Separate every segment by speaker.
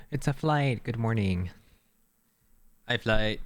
Speaker 1: It's a flight. Good morning. Hi, flight.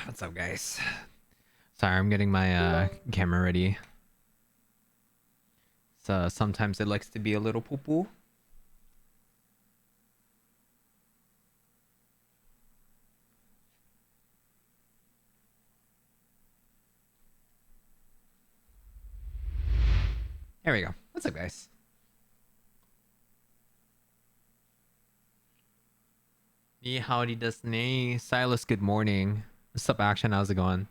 Speaker 1: What's up, guys? Sorry, I'm getting my camera ready. So sometimes it likes to be a little poo poo. There we go. What's up, guys? Ni howdy does nay. Silas, good morning. What's up, action? How's it going?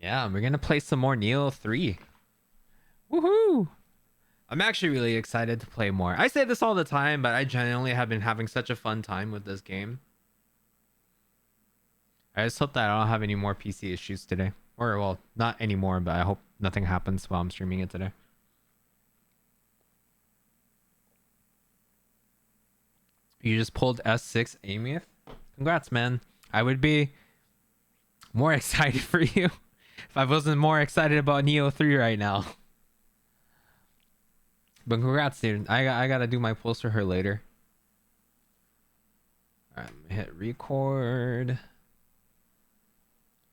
Speaker 1: Yeah, we're gonna play some more Neo 3. Woohoo! I'm actually really excited to play more. I say this all the time, but I genuinely have been having such a fun time with this game. I just hope that I don't have any more PC issues today. Or, well, not anymore, but I hope nothing happens while I'm streaming it today. You just pulled S6 Amith? Congrats, man. I would be more excited for you if I wasn't more excited about Neo 3 right now. But congrats, dude. I gotta do my pulls for her later. Alright, hit record.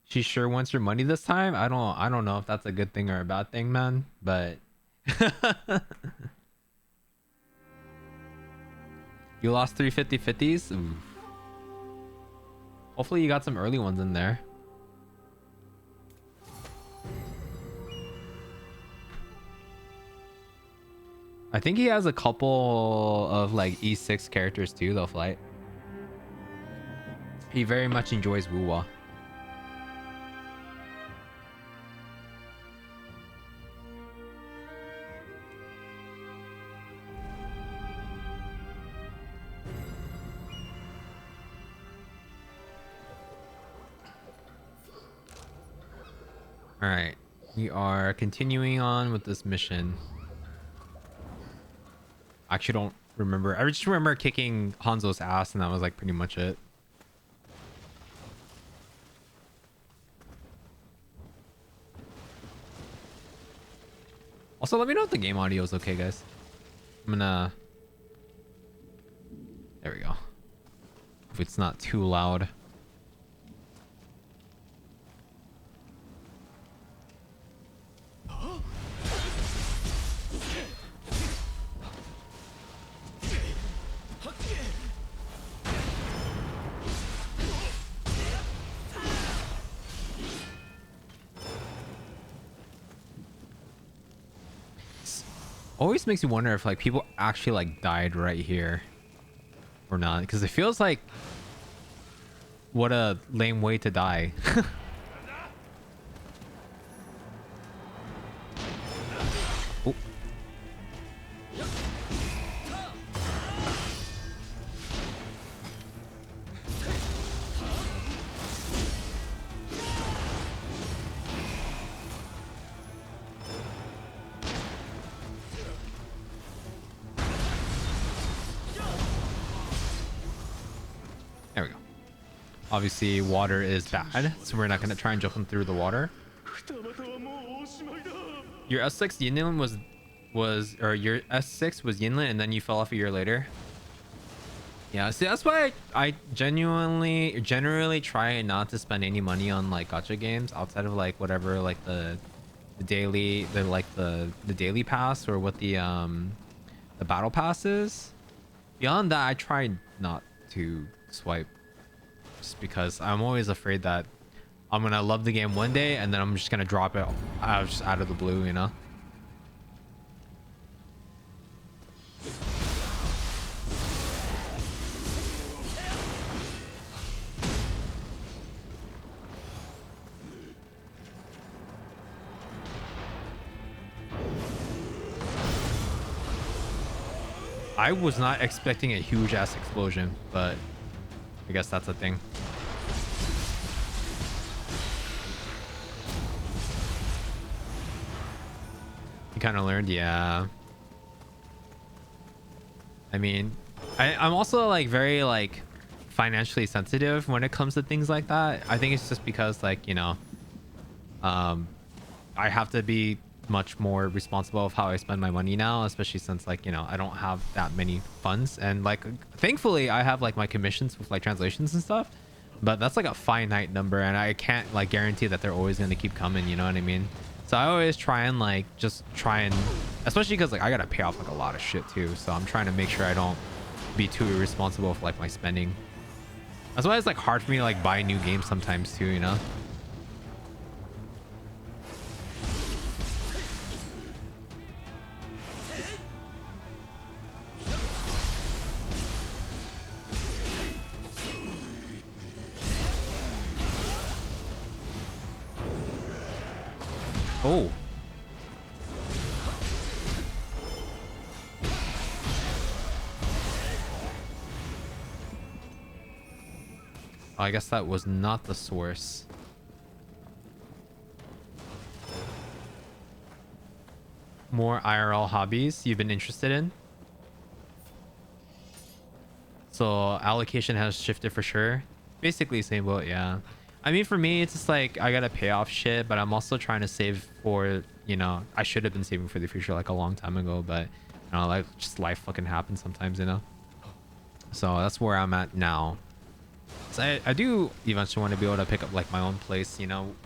Speaker 1: She sure wants your money this time? I don't know if that's a good thing or a bad thing, man. But you lost 350/50s? Ooh. Hopefully you got some early ones in there. I think he has a couple of like E6 characters too, though, Flight. He very much enjoys Wuwa. Alright. We are continuing on with this mission. I actually don't remember. I just remember kicking Hanzo's ass, and that was like pretty much it. Also, let me know if the game audio is okay, guys. I'm gonna... There we go. If it's not too loud. Always makes me wonder if like people actually like died right here or not, because it feels like what a lame way to die. Oh. There we go. Obviously, water is bad, so we're not going to try and jump them through the water. Your S6 Yinlin or your S6 was Yinlin, and then you fell off a year later. Yeah, see, that's why I generally try not to spend any money on like gacha games outside of like whatever like the daily the daily pass or what the battle pass is. Beyond that, I try not to swipe, just because I'm always afraid that I'm gonna love the game one day and then I'm just gonna drop it just out of the blue, you know. I was not expecting a huge ass explosion, but I guess that's a thing. You kind of learned, yeah. I mean, I'm also like very like financially sensitive when it comes to things like that. I think it's just because like, you know, I have to be much more responsible of how I spend my money now, especially since like, you know, I don't have that many funds, and like thankfully I have like my commissions with like translations and stuff, but that's like a finite number and I can't like guarantee that they're always going to keep coming, you know what I mean? So I always try and like just try and, especially because like I gotta pay off like a lot of shit too, so I'm trying to make sure I don't be too irresponsible with like my spending. That's why it's like hard for me to like buy new games sometimes too, you know. Oh. I guess that was not the source. More IRL hobbies you've been interested in? So allocation has shifted for sure. Basically same boat, yeah. I mean, for me, it's just like I gotta pay off shit, but I'm also trying to save for, you know, I should have been saving for the future like a long time ago, but you know, like just life fucking happens sometimes, you know. So that's where I'm at now. So I do eventually want to be able to pick up like my own place, you know.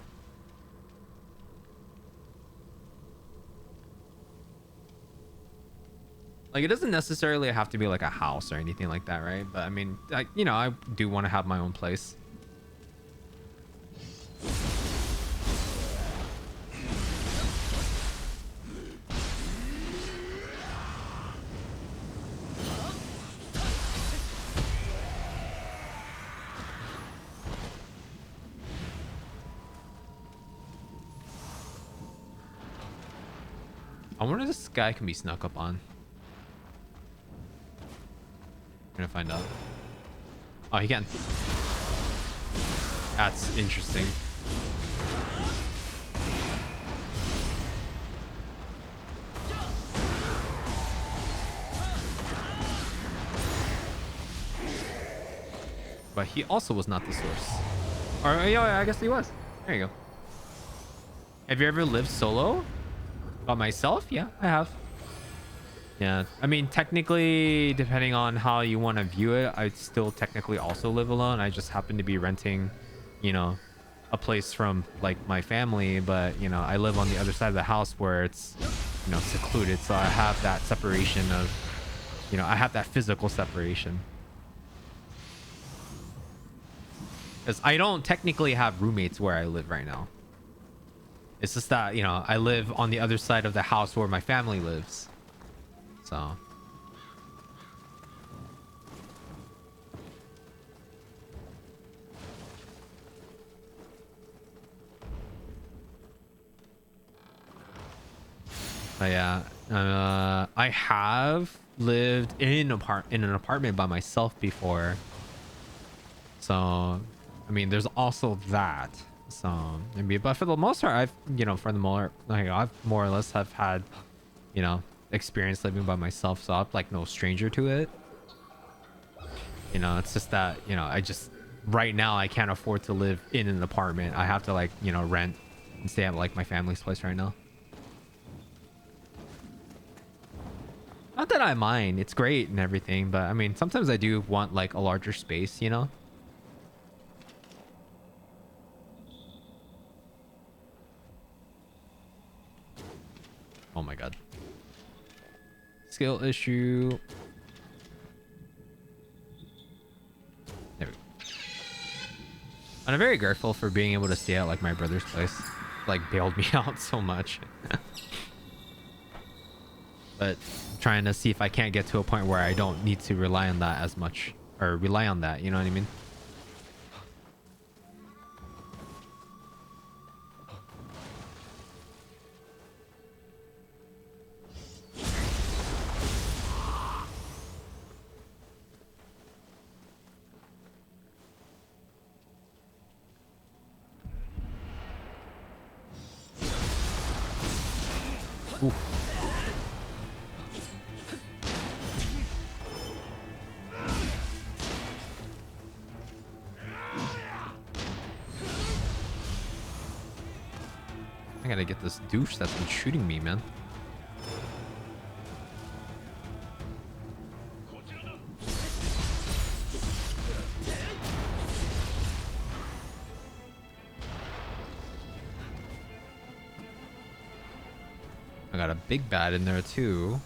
Speaker 1: Like it doesn't necessarily have to be like a house or anything like that, right? But I mean, like, you know, I do want to have my own place. I wonder if this guy can be snuck up on. We're gonna find out. Oh, he can. That's interesting. but he also was not the source. Or yeah, I guess he was. There you go. Have you ever lived solo? By myself? Yeah, I have. Yeah, I mean, technically, depending on how you want to view it, I still technically also live alone. I just happen to be renting, you know, a place from like my family, but you know, I live on the other side of the house where it's, you know, secluded. So I have that separation of, you know, I have that physical separation. Because I don't technically have roommates where I live right now. It's just that, you know, I live on the other side of the house where my family lives. So. But yeah, I have lived in an apartment by myself before. So, I mean, there's also that. So, maybe, but for the most part, I've, you know, for the more, like, I've more or less have had, you know, experience living by myself. So I'm like no stranger to it. You know, it's just that, you know, I just, right now, I can't afford to live in an apartment. I have to like, you know, rent and stay at like my family's place right now. Not that I mind, it's great and everything, but I mean, sometimes I do want like a larger space, you know? Oh my god. Skill issue. There we go. And I'm very grateful for being able to stay at like my brother's place. Like bailed me out so much. But I'm trying to see if I can't get to a point where I don't need to rely on that as much. Or rely on that, you know what I mean? Ooh. I gotta get this douche that's been shooting me, man. I got a big bat in there too.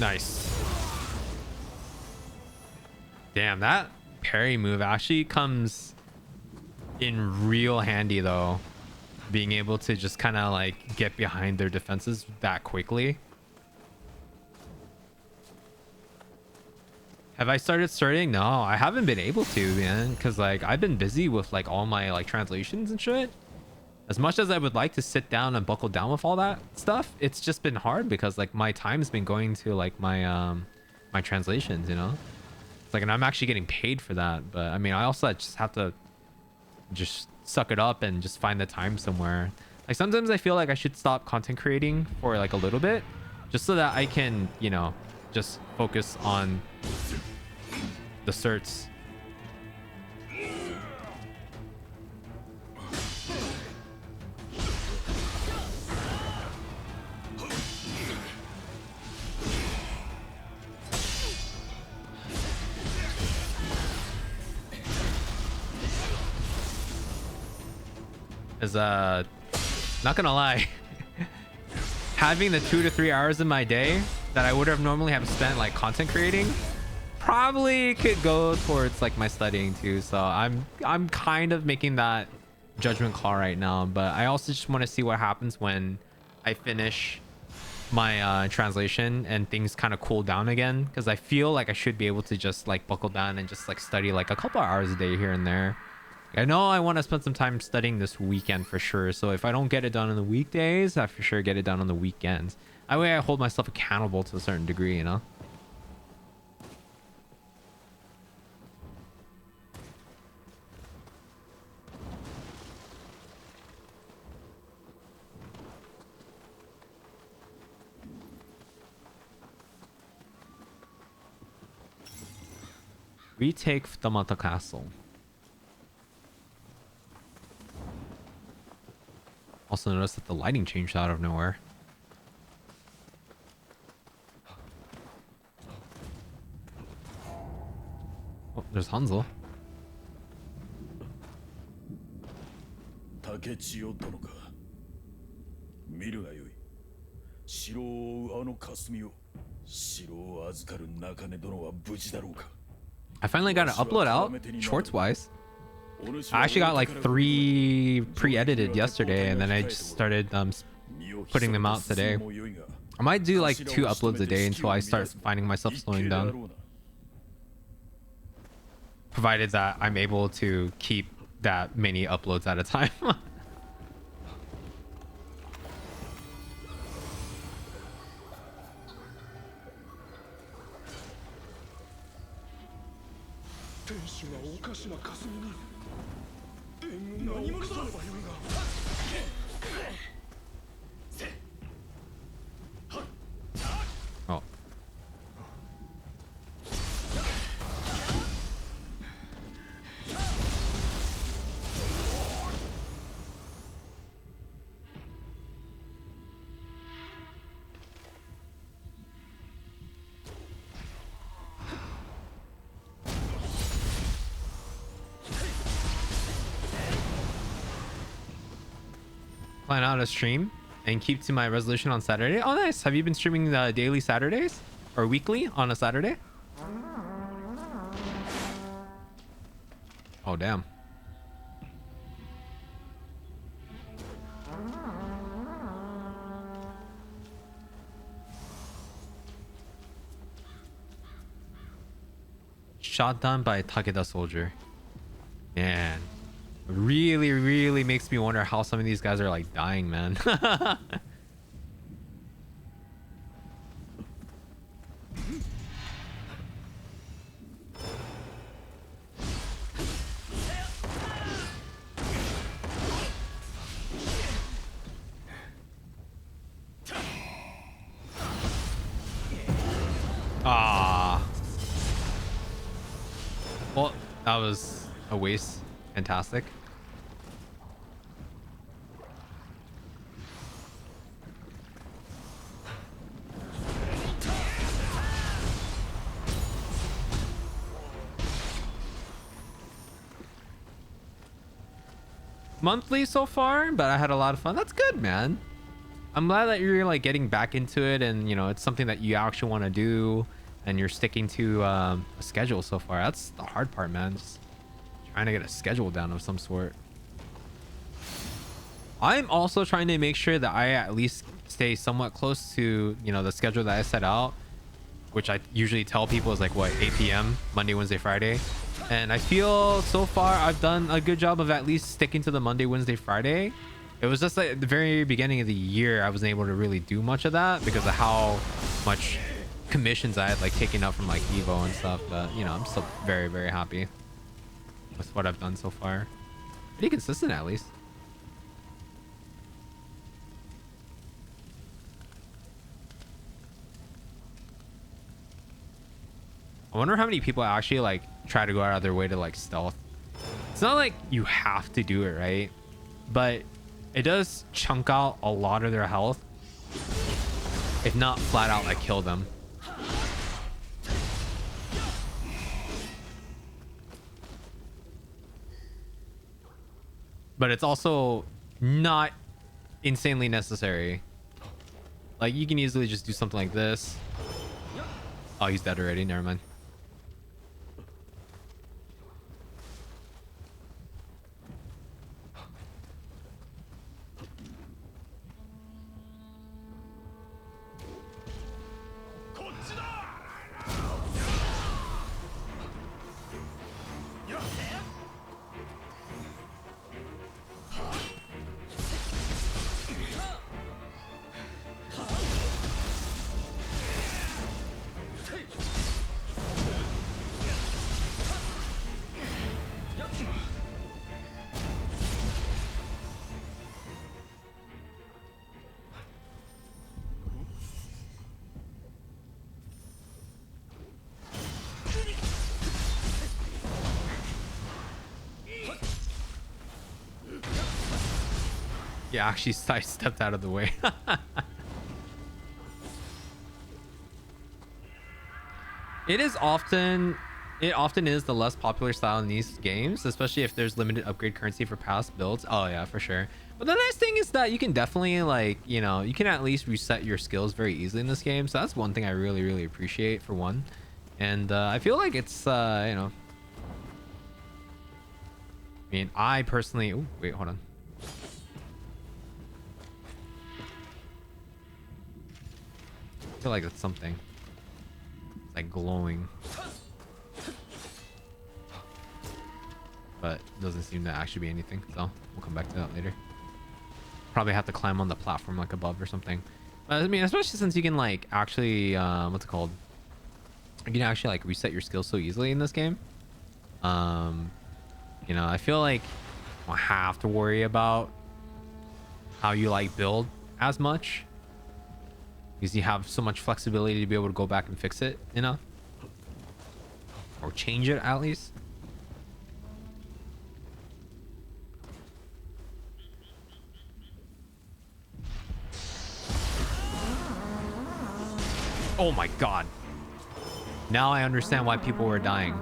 Speaker 1: Nice. Damn, that parry move actually comes in real handy though. Being able to just kind of like get behind their defenses that quickly. Have I started starting? No, I haven't been able to, man, because like I've been busy with like all my like translations and shit. As much as I would like to sit down and buckle down with all that stuff, it's just been hard because like my time's been going to like my my translations, you know? It's like, and I'm actually getting paid for that, but I mean, I also just have to just suck it up and just find the time somewhere. Like sometimes I feel like I should stop content creating for like a little bit just so that I can, you know, just focus on the certs. Is not gonna lie, having the 2 to 3 hours in my day that I would have normally have spent like content creating probably could go towards like my studying too. So I'm kind of making that judgment call right now, but I also just want to see what happens when I finish my translation and things kind of cool down again, because I feel like I should be able to just like buckle down and just like study like a couple hours a day here and there. I know I want to spend some time studying this weekend for sure, so if I don't get it done on the weekdays, I for sure get it done on the weekends. That way I hold myself accountable to a certain degree, you know. Retake Futamata Castle. Also noticed that the lighting changed out of nowhere. Oh, there's Hansel.
Speaker 2: 竹千代殿か。見るがよい。城を追うあの霞を。城を預かる中根殿は無事だろうか。
Speaker 1: I finally got an upload out, shorts wise. I actually got like 3 pre-edited yesterday, and then I just started putting them out today. I might do like 2 uploads a day until I start finding myself slowing down. Provided that I'm able to keep that many uploads at a time. Oh. Plan out a stream and keep to my resolution on Saturday. Oh, nice. Have you been streaming the daily Saturdays or weekly on a Saturday? Oh, damn. Shot down by a Takeda soldier. Man. Really makes me wonder how some of these guys are like dying, man. Ah. Well, that was a waste. Fantastic. Monthly so far, but I had a lot of fun. That's good, man. I'm glad that you're like getting back into it, and you know it's something that you actually want to do, and you're sticking to a schedule so far. That's the hard part, man. Just trying to get a schedule down of some sort. I'm also trying to make sure that I at least stay somewhat close to, you know, the schedule that I set out, which I usually tell people is like what, 8 p.m. Monday, Wednesday, Friday. And I feel so far I've done a good job of at least sticking to the Monday, Wednesday, Friday. It was just like at the very beginning of the year I wasn't able to really do much of that because of how much commissions I had like taken up from like Evo and stuff. But you know, I'm still very happy with what I've done so far. Pretty consistent at least. I wonder how many people actually like try to go out of their way to like stealth. It's not like you have to do it, right? But it does chunk out a lot of their health, if not flat out like kill them. But it's also not insanely necessary. Like you can easily just do something like this. Oh, he's dead already. Never mind. He actually sidestepped out of the way. It is often it often is the less popular style in these games, especially if there's limited upgrade currency for past builds. Oh yeah, for sure. But the nice thing is that you can definitely like, you know, you can at least reset your skills very easily in this game. So that's one thing I really appreciate for one. And I feel like it's you know, I mean, I personally, oh wait, hold on. I feel like it's something. It's like glowing. But it doesn't seem to actually be anything, so we'll come back to that later. Probably have to climb on the platform like above or something. But I mean, especially since you can like actually what's it called, you can actually like reset your skills so easily in this game. You know, I feel like I don't have to worry about how you like build as much because you have so much flexibility to be able to go back and fix it, you know, or change it at least. Oh my god. Now I understand why people were dying.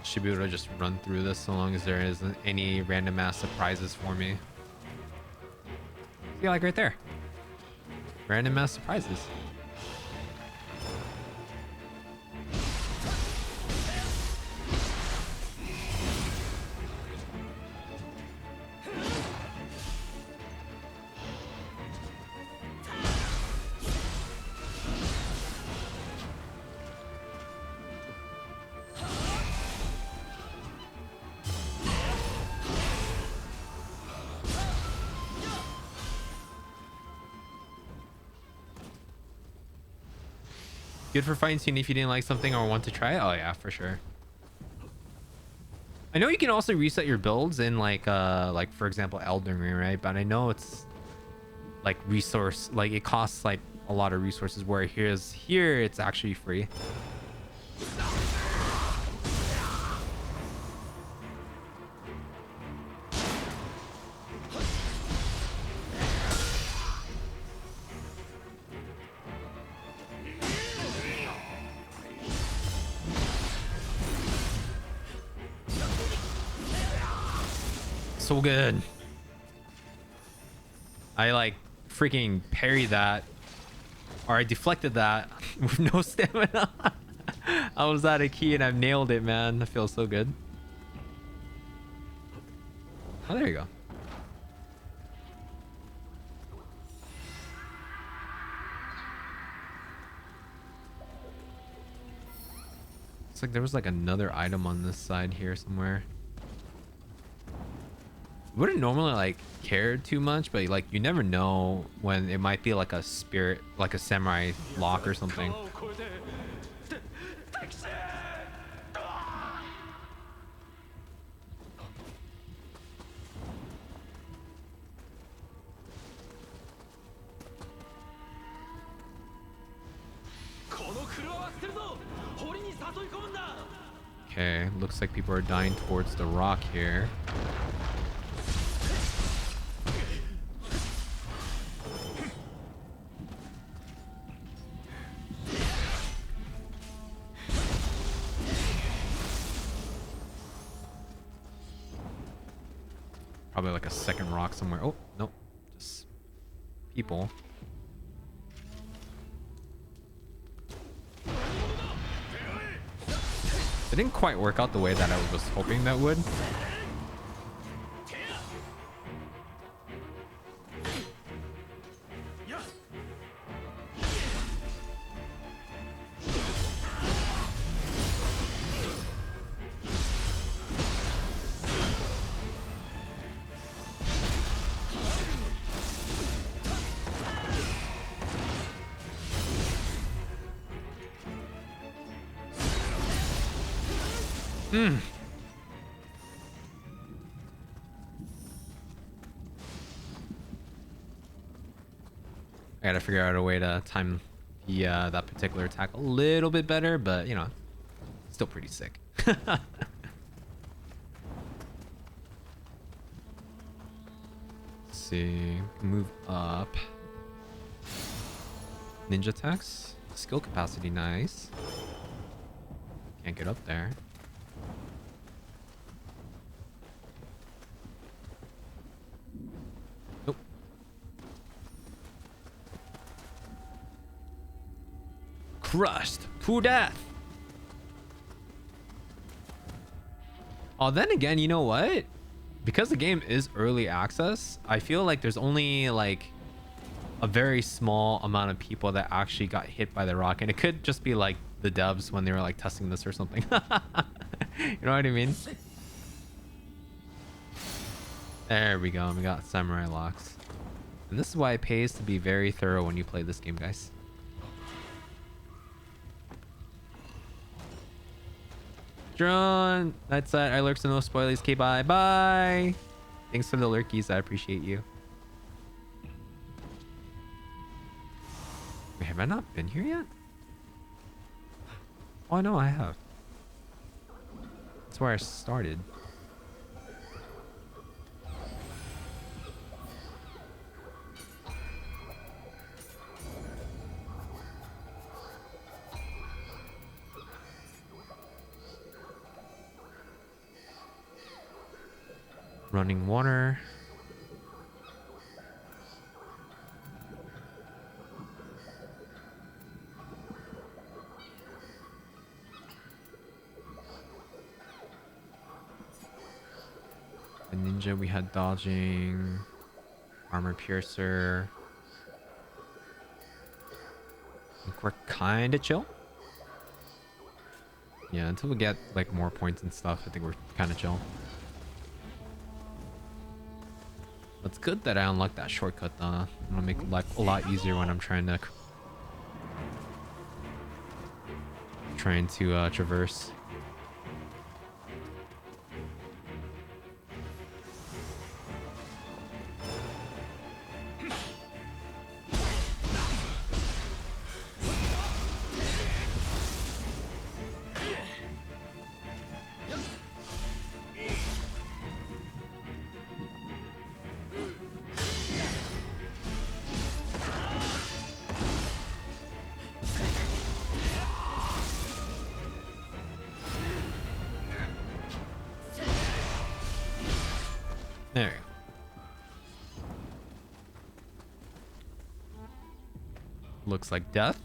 Speaker 1: Should be able to just run through this so long as there isn't any random ass surprises for me. See, like right there. Random ass surprises. Good for fine tuning if you didn't like something or want to try it. Oh yeah, for sure. I know you can also reset your builds in like for example Elden Ring, right? But I know it's like resource, like it costs like a lot of resources, where here it's actually free. So good. I like freaking parried that, or I deflected that with no stamina. I was out of key and I've nailed it, man. That feels so good. Oh, there you go. It's like there was like another item on this side here somewhere. Wouldn't normally like care too much, but like you never know when it might be like a spirit, like a samurai lock or something. Okay, looks like people are dying towards the rock here. Probably like a second rock somewhere. Oh, nope. Just people. It didn't quite work out the way that I was hoping that would. Mm. I gotta figure out a way to time the that particular attack a little bit better, but you know, still pretty sick. Let's see, move up. Ninja attacks, skill capacity, nice. Can't get up there. Nope. Crushed to death. Oh, then again, you know what? Because the game is early access, I feel like there's only like a very small amount of people that actually got hit by the rock, and it could just be like the devs when they were like testing this or something. You know what I mean? There we go. We got samurai locks, and this is why it pays to be very thorough when you play this game, guys. Drone, that's it. I lurks and no spoilies. Okay, bye bye. Thanks for the lurkies. I appreciate you. Wait, have I not been here yet? Oh, no, I have. That's where I started. Running water. The ninja, we had dodging, armor piercer. I think we're kind of chill. Yeah, until we get like more points and stuff, I think we're kind of chill. It's good that I unlocked that shortcut though. It'll make life a lot easier when I'm trying to traverse. There we go. Looks like death.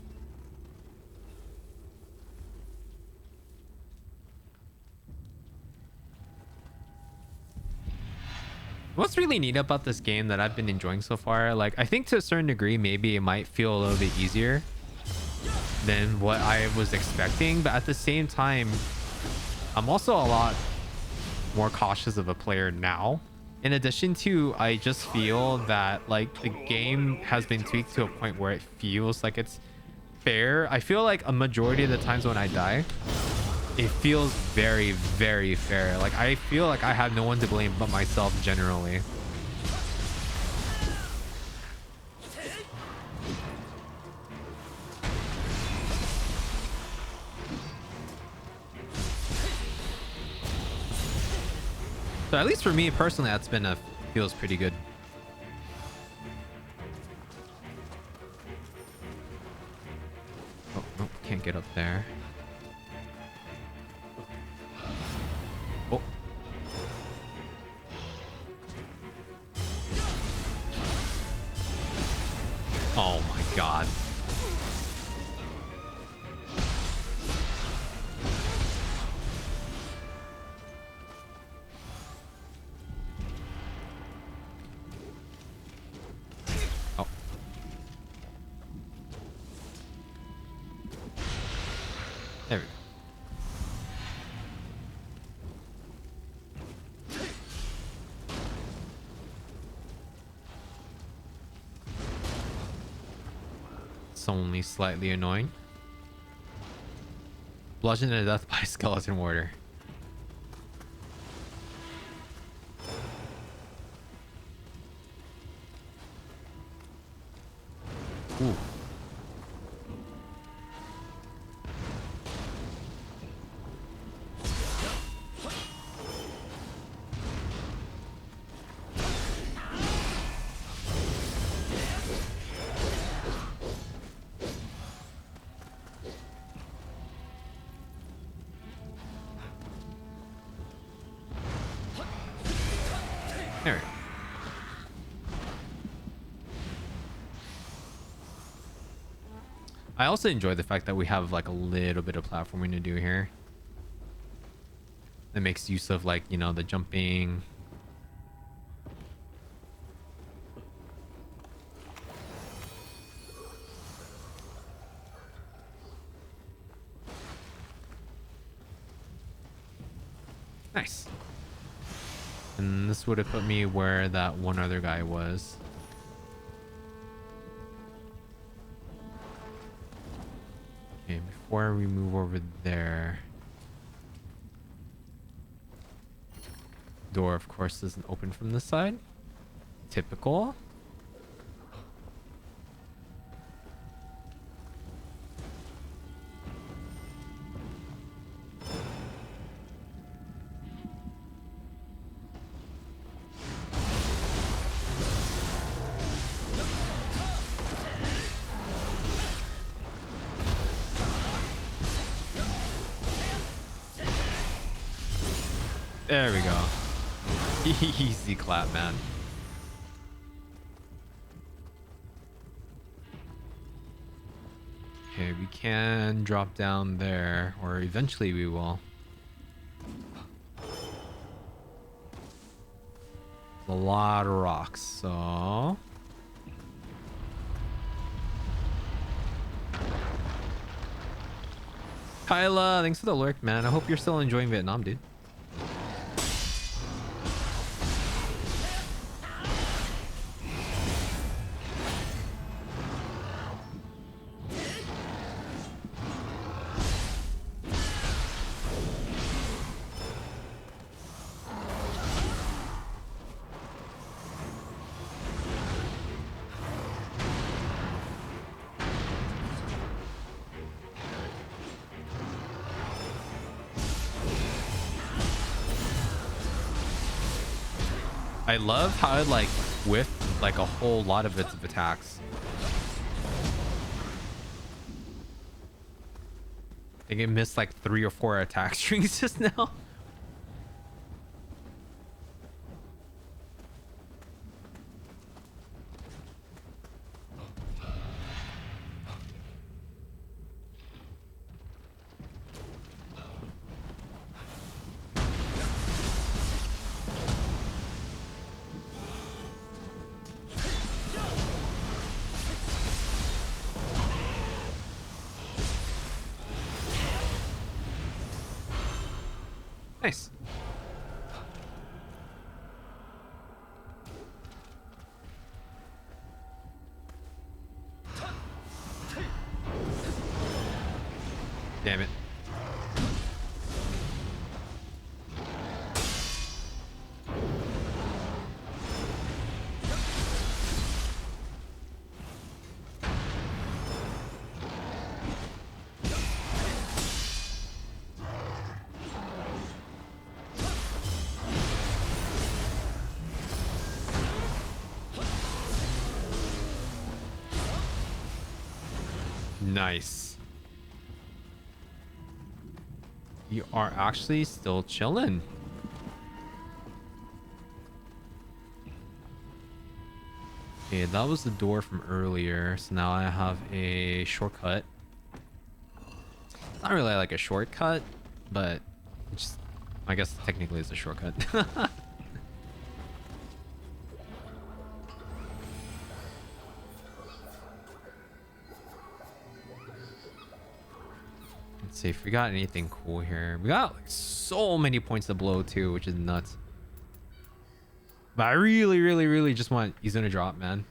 Speaker 1: What's really neat about this game that I've been enjoying so far, like I think to a certain degree maybe it might feel a little bit easier than what I was expecting, but at the same time I'm also a lot more cautious of a player now. In addition to, I just feel that like the game has been tweaked to a point where it feels like it's fair. I feel like a majority of the times when I die, it feels very, very fair. Like I feel like I have no one to blame but myself generally. So at least for me personally, that's been feels pretty good. Oh, no, can't get up there. Oh. Oh my god. Oh. There we go. It's only slightly annoying. Bludgeoned to death by a skeleton warrior. Ooh. There we go. I also enjoy the fact that we have like a little bit of platforming to do here. That makes use of like, you know, the jumping. Nice. And this would have put me where that one other guy was. Okay, before we move over there. Door, of course, doesn't open from this side. Typical. There we go. Easy clap, man. Okay, we can drop down there, or eventually we will. A lot of rocks, so... Kyla, thanks for the lurk, man. I hope you're still enjoying Vietnam, dude. I love how it like whiffed like a whole lot of its attacks. I think it missed like 3 or 4 attack strings just now. Nice. Damn it. Nice. You are actually still chilling. Okay, that was the door from earlier. So now I have a shortcut. Not really like a shortcut, but just, I guess technically it's a shortcut. Let's see if we got anything cool here. We got like so many points to blow too, which is nuts. But I really, really, really just want Izuna drop, man.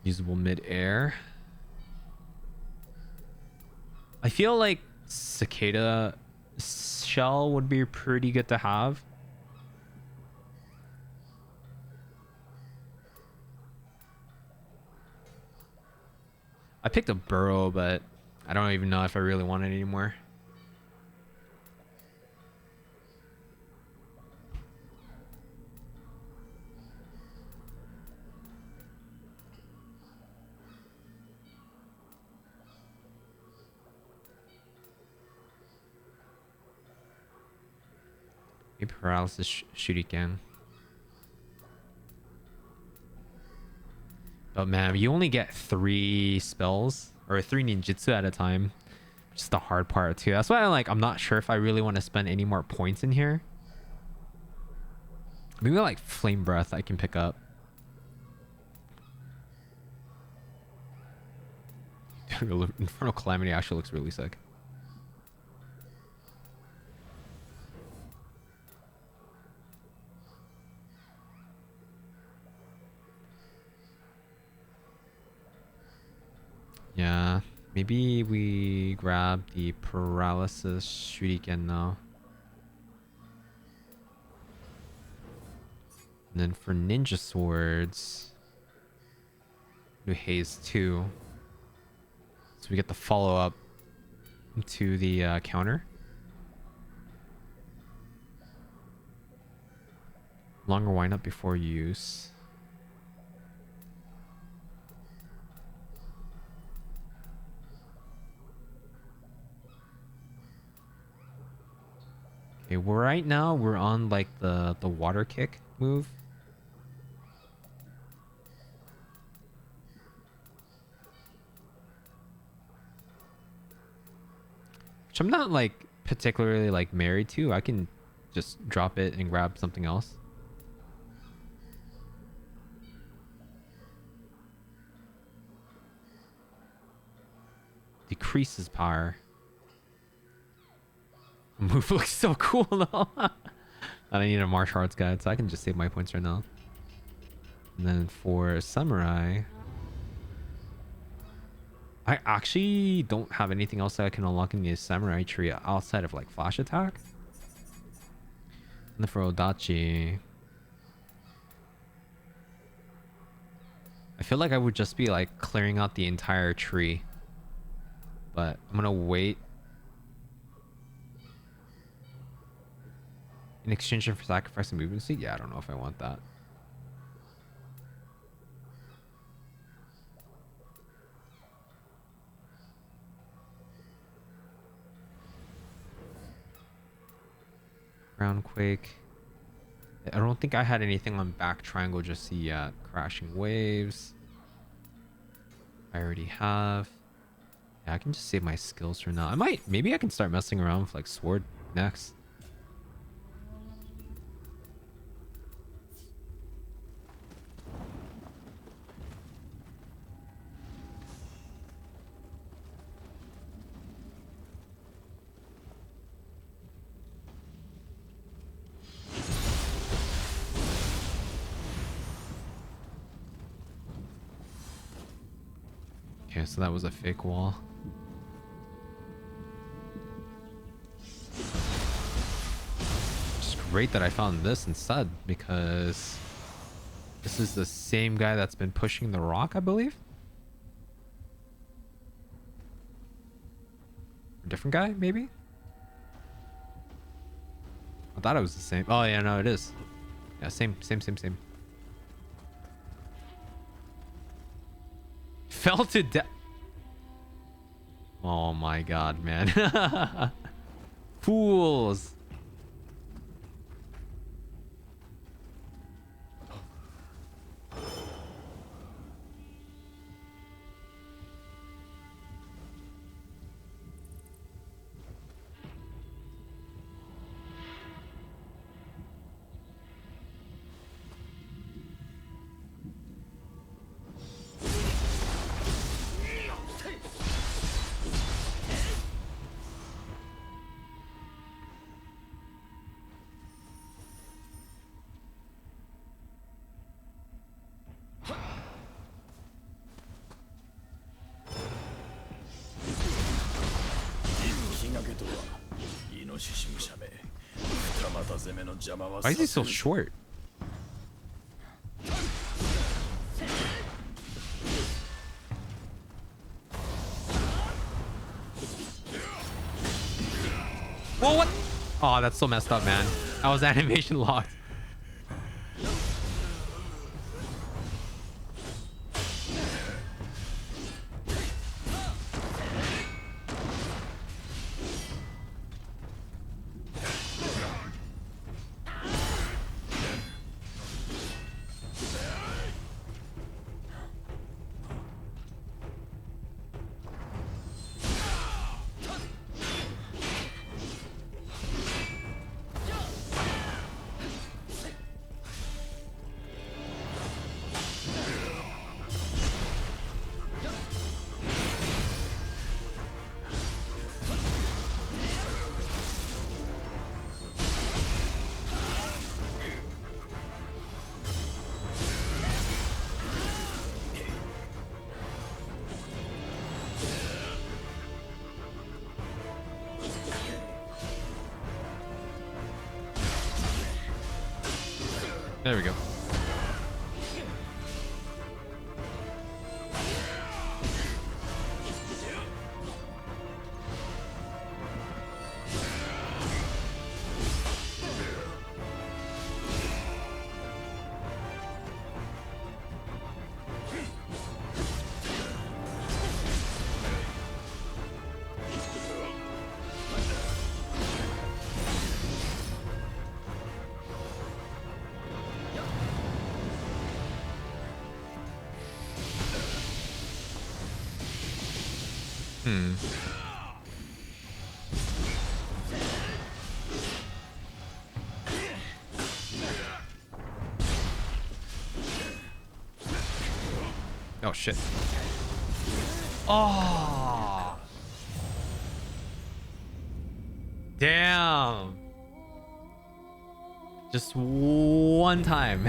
Speaker 1: Usable mid-air. I feel like Cicada shell would be pretty good to have. I picked a burrow, but I don't even know if I really want it anymore. Maybe paralysis shoot again. But man, you only get 3 spells or 3 ninjutsu at a time. Which is the hard part too. That's why I'm not sure if I really want to spend any more points in here. Maybe like flame breath I can pick up. Infernal Calamity actually looks really sick. Yeah, maybe we grab the paralysis shuriken now. And then for ninja swords, do haze 2. So we get the follow up to the counter. Longer wind up before use. Okay, right now we're on like the water kick move. Which I'm not like particularly like married to. I can just drop it and grab something else. Decreases power. Move looks so cool though. I need a martial arts guide, so I can just save my points right now. And then for samurai, I actually don't have anything else that I can unlock in the samurai tree outside of like flash attack. And then for odachi, I feel like I would just be like clearing out the entire tree, but I'm gonna wait. In exchange for sacrificing movement speed? Yeah, I don't know if I want that. Groundquake. I don't think I had anything on back triangle just yet. Crashing waves. I already have. Yeah, I can just save my skills for now. Maybe I can start messing around with like sword next. Okay, so that was a fake wall. It's great that I found this instead, because this is the same guy that's been pushing the rock, I believe. A different guy, maybe? I thought it was the same. Oh yeah, no, it is. Yeah, same. Fell to death. Oh my god, man. Fools.
Speaker 2: 者め二股攻めの邪魔は
Speaker 1: Why is he
Speaker 2: させ
Speaker 1: so
Speaker 2: ぬ
Speaker 1: short? Whoa, what? Oh, that's so messed up, man. That was animation locked. There we go. Hmm. Oh, shit. Oh. Damn. Just one time.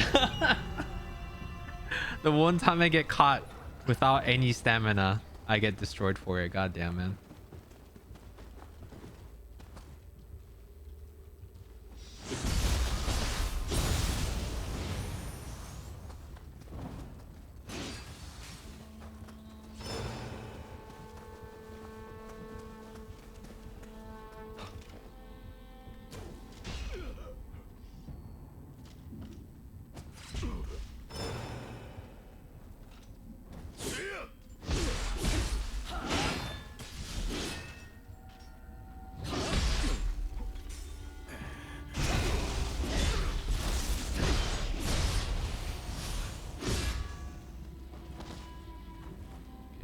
Speaker 1: The one time I get caught without any stamina, I get destroyed for it. God damn, man.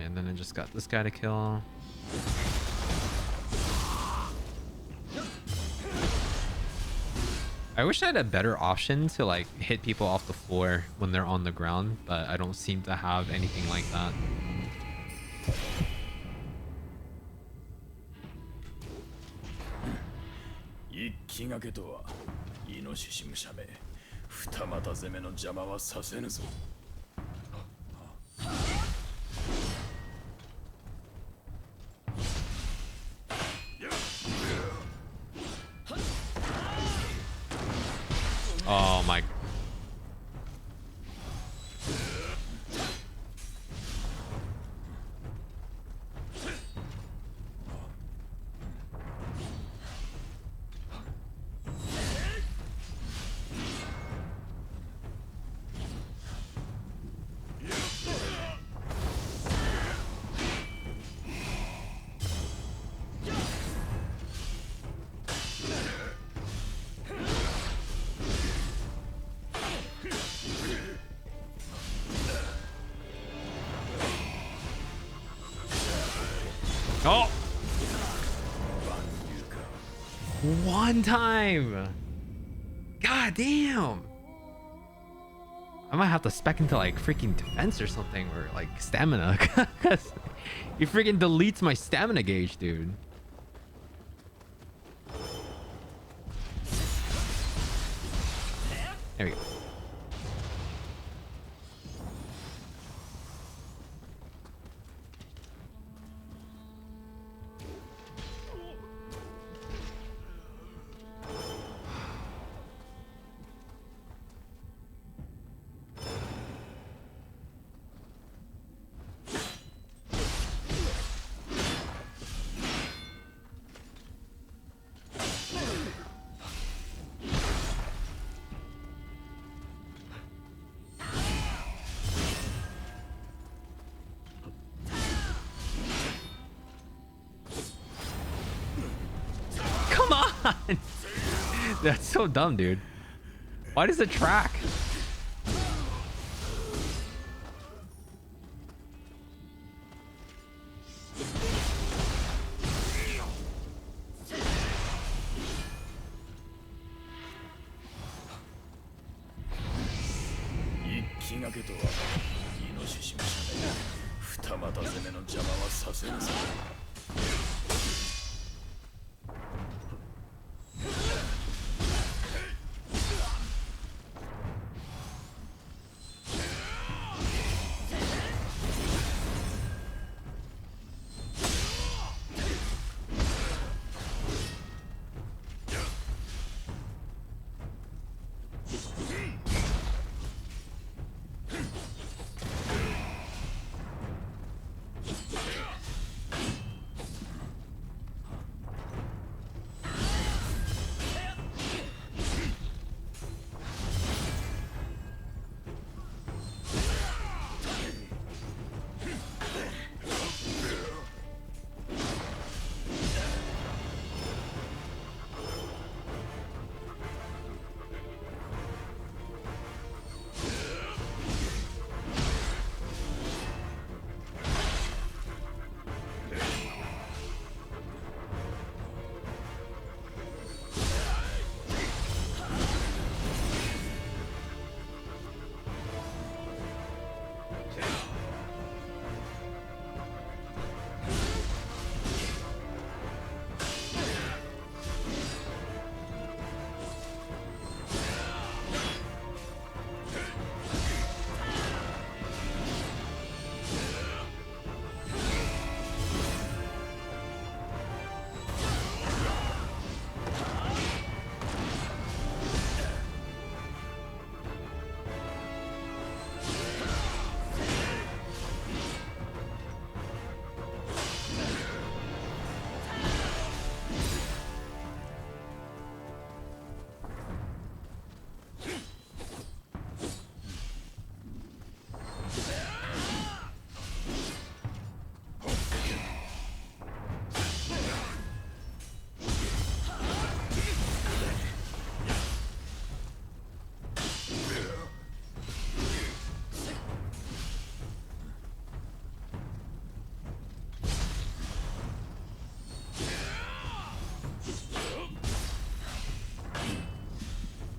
Speaker 1: And then I just got this guy to kill. I wish I had a better option to like hit people off the floor when they're on the ground, but I don't seem to have anything like that.
Speaker 2: 一気がけとはイノシシ武者め二股攻めの邪魔はさせぬぞ
Speaker 1: Oh my. Oh! One time! God damn! I might have to spec into like freaking defense or something, or like stamina, because he freaking deletes my stamina gauge, dude. There we go. That's so dumb, dude. Why does it track?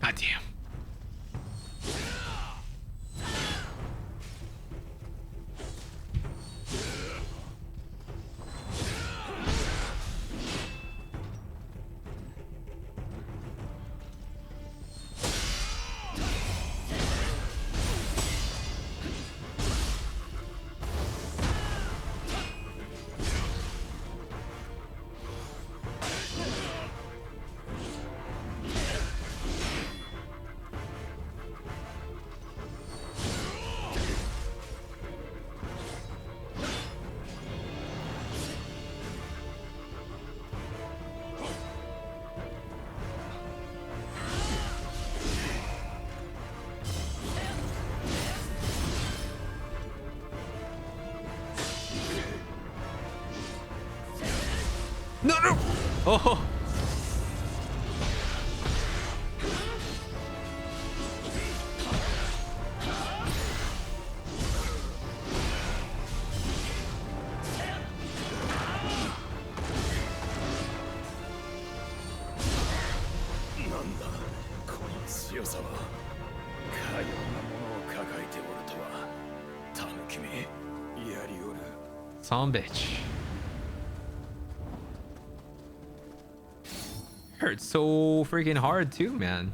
Speaker 1: God damn. No, no. Oh. Son bitch. Hurts so freaking hard too, man.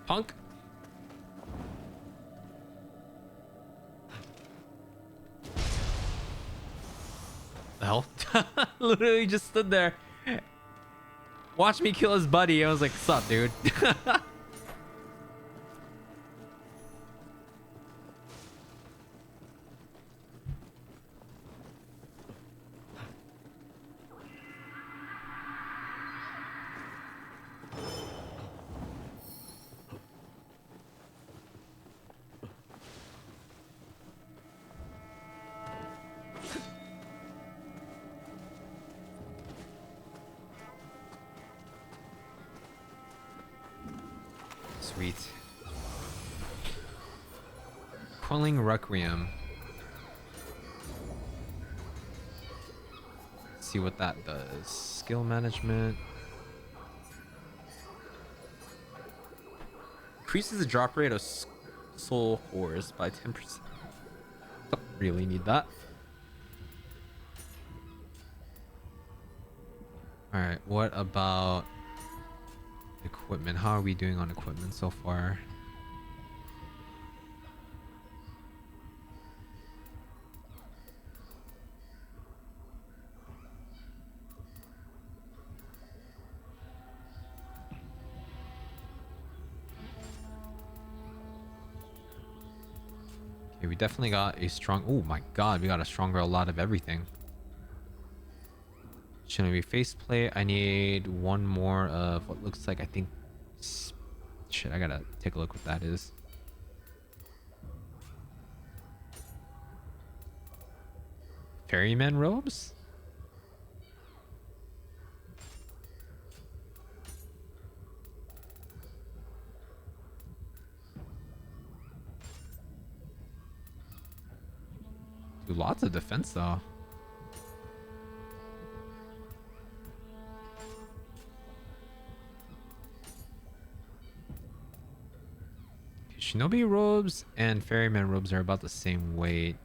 Speaker 1: Punk. The hell? Literally just stood there. Watch me kill his buddy. I was like, sup, dude? Sweet. Quelling Requiem. Let's see what that does. Skill management. Increases the drop rate of soul ores by 10%. Don't really need that. Alright, what about equipment? How are we doing on equipment so far? Okay, we definitely got a strong... Oh my god, we got a stronger a lot of everything. Shouldn't we faceplate? I need one more of what looks like, I think... Shit, I gotta take a look what that is. Ferryman robes? Do lots of defense though. Shinobi robes and ferryman robes are about the same weight.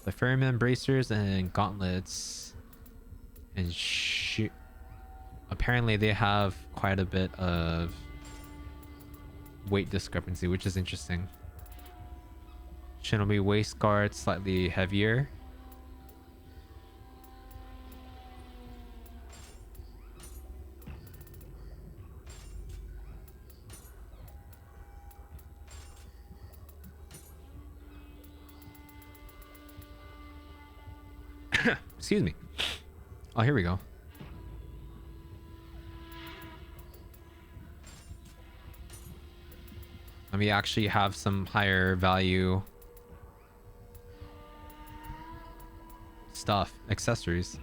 Speaker 1: The ferryman bracers and gauntlets and apparently they have quite a bit of weight discrepancy, which is interesting. Shinobi waist guard slightly heavier. Excuse me. Oh, here we go. Let me actually have some higher value stuff, accessories.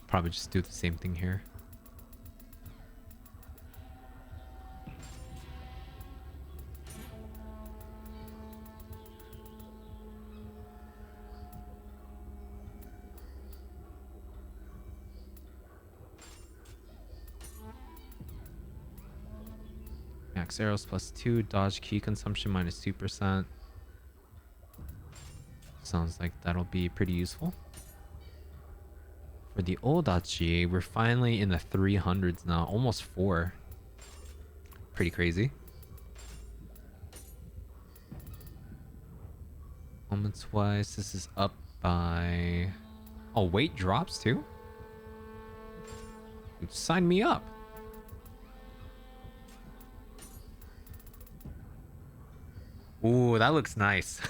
Speaker 1: Probably just do the same thing here. Max arrows +2, dodge key consumption -2%. Sounds like that'll be pretty useful. For the odachi, we're finally in the 300s now, almost 4. Pretty crazy. Moments wise, this is up by... Oh, weight drops too? Dude, sign me up. Ooh, that looks nice.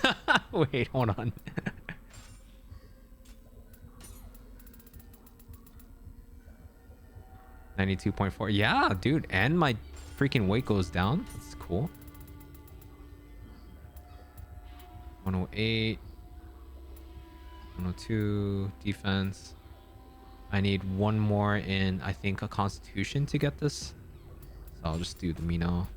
Speaker 1: Wait, hold on. 92.4. Yeah, dude. And my freaking weight goes down. That's cool. 108. 102. Defense. I need one more in, I think, a constitution to get this. So I'll just do the Mino.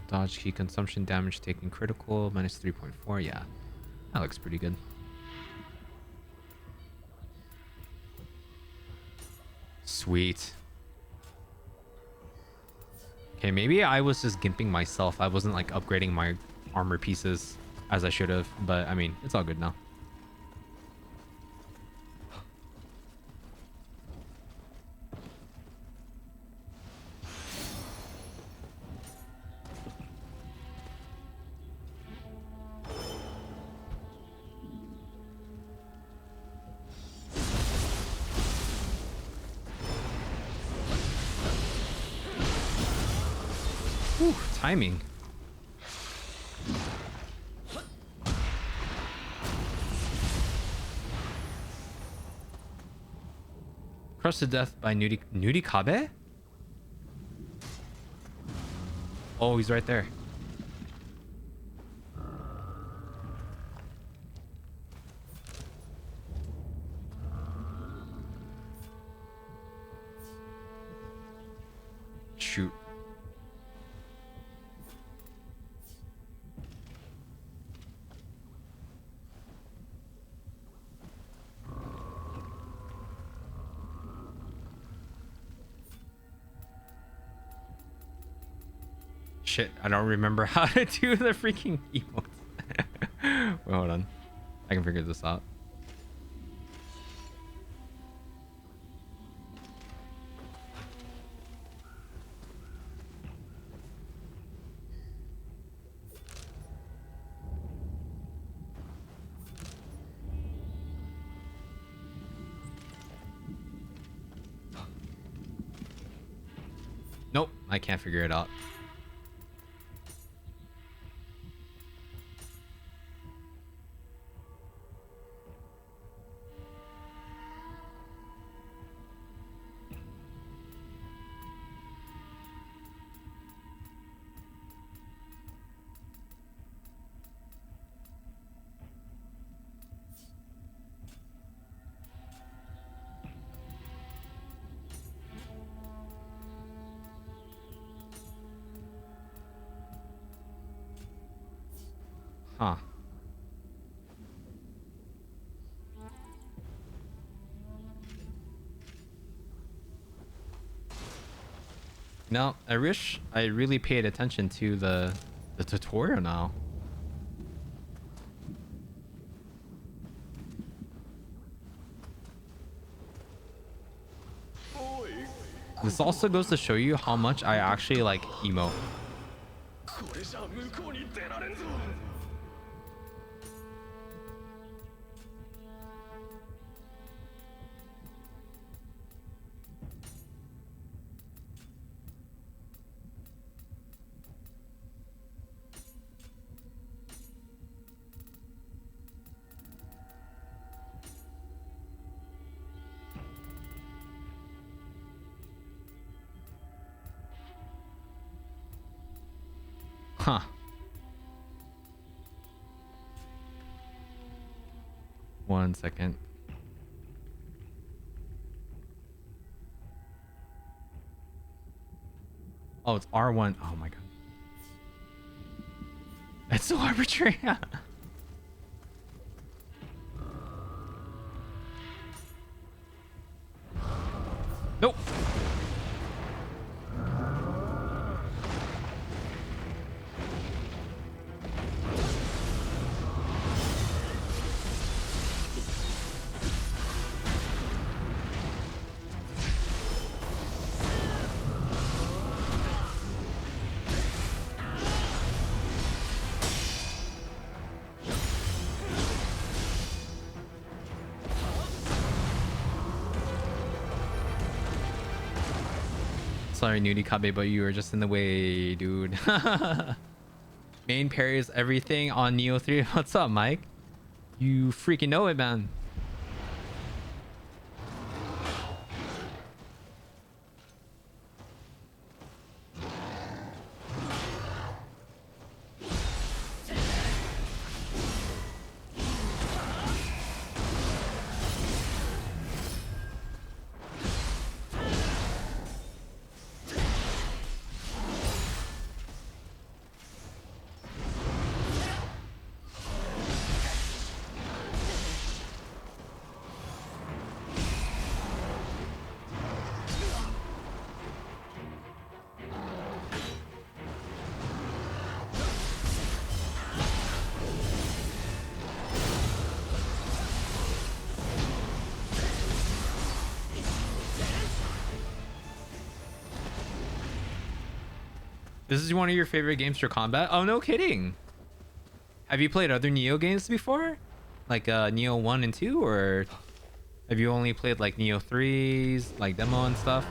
Speaker 1: Dodge key consumption, damage taken critical, -3.4. Yeah, that looks pretty good. Sweet. Okay, maybe I was just gimping myself. I wasn't like upgrading my armor pieces as I should have. But I mean, it's all good now. Whew, timing. Crushed to death by Nudikabe? Oh, he's right there. shoot. Shit, I don't remember how to do the freaking emotes. Wait, hold on. I can figure this out. Nope, I can't figure it out. Huh. No, I wish I really paid attention to the tutorial now. This also goes to show you how much I actually like emote. Huh. One second. Oh, it's R1. Oh my god. That's so arbitrary. Nope. Sorry, Nudie Kabe, but you were just in the way, dude. Main parries everything on Neo 3. What's up, Mike? You freaking know it, man. This is one of your favorite games for combat? Oh, no kidding. Have you played other Neo games before? Like Neo 1 and 2? Or have you only played like Neo 3's, like demo and stuff?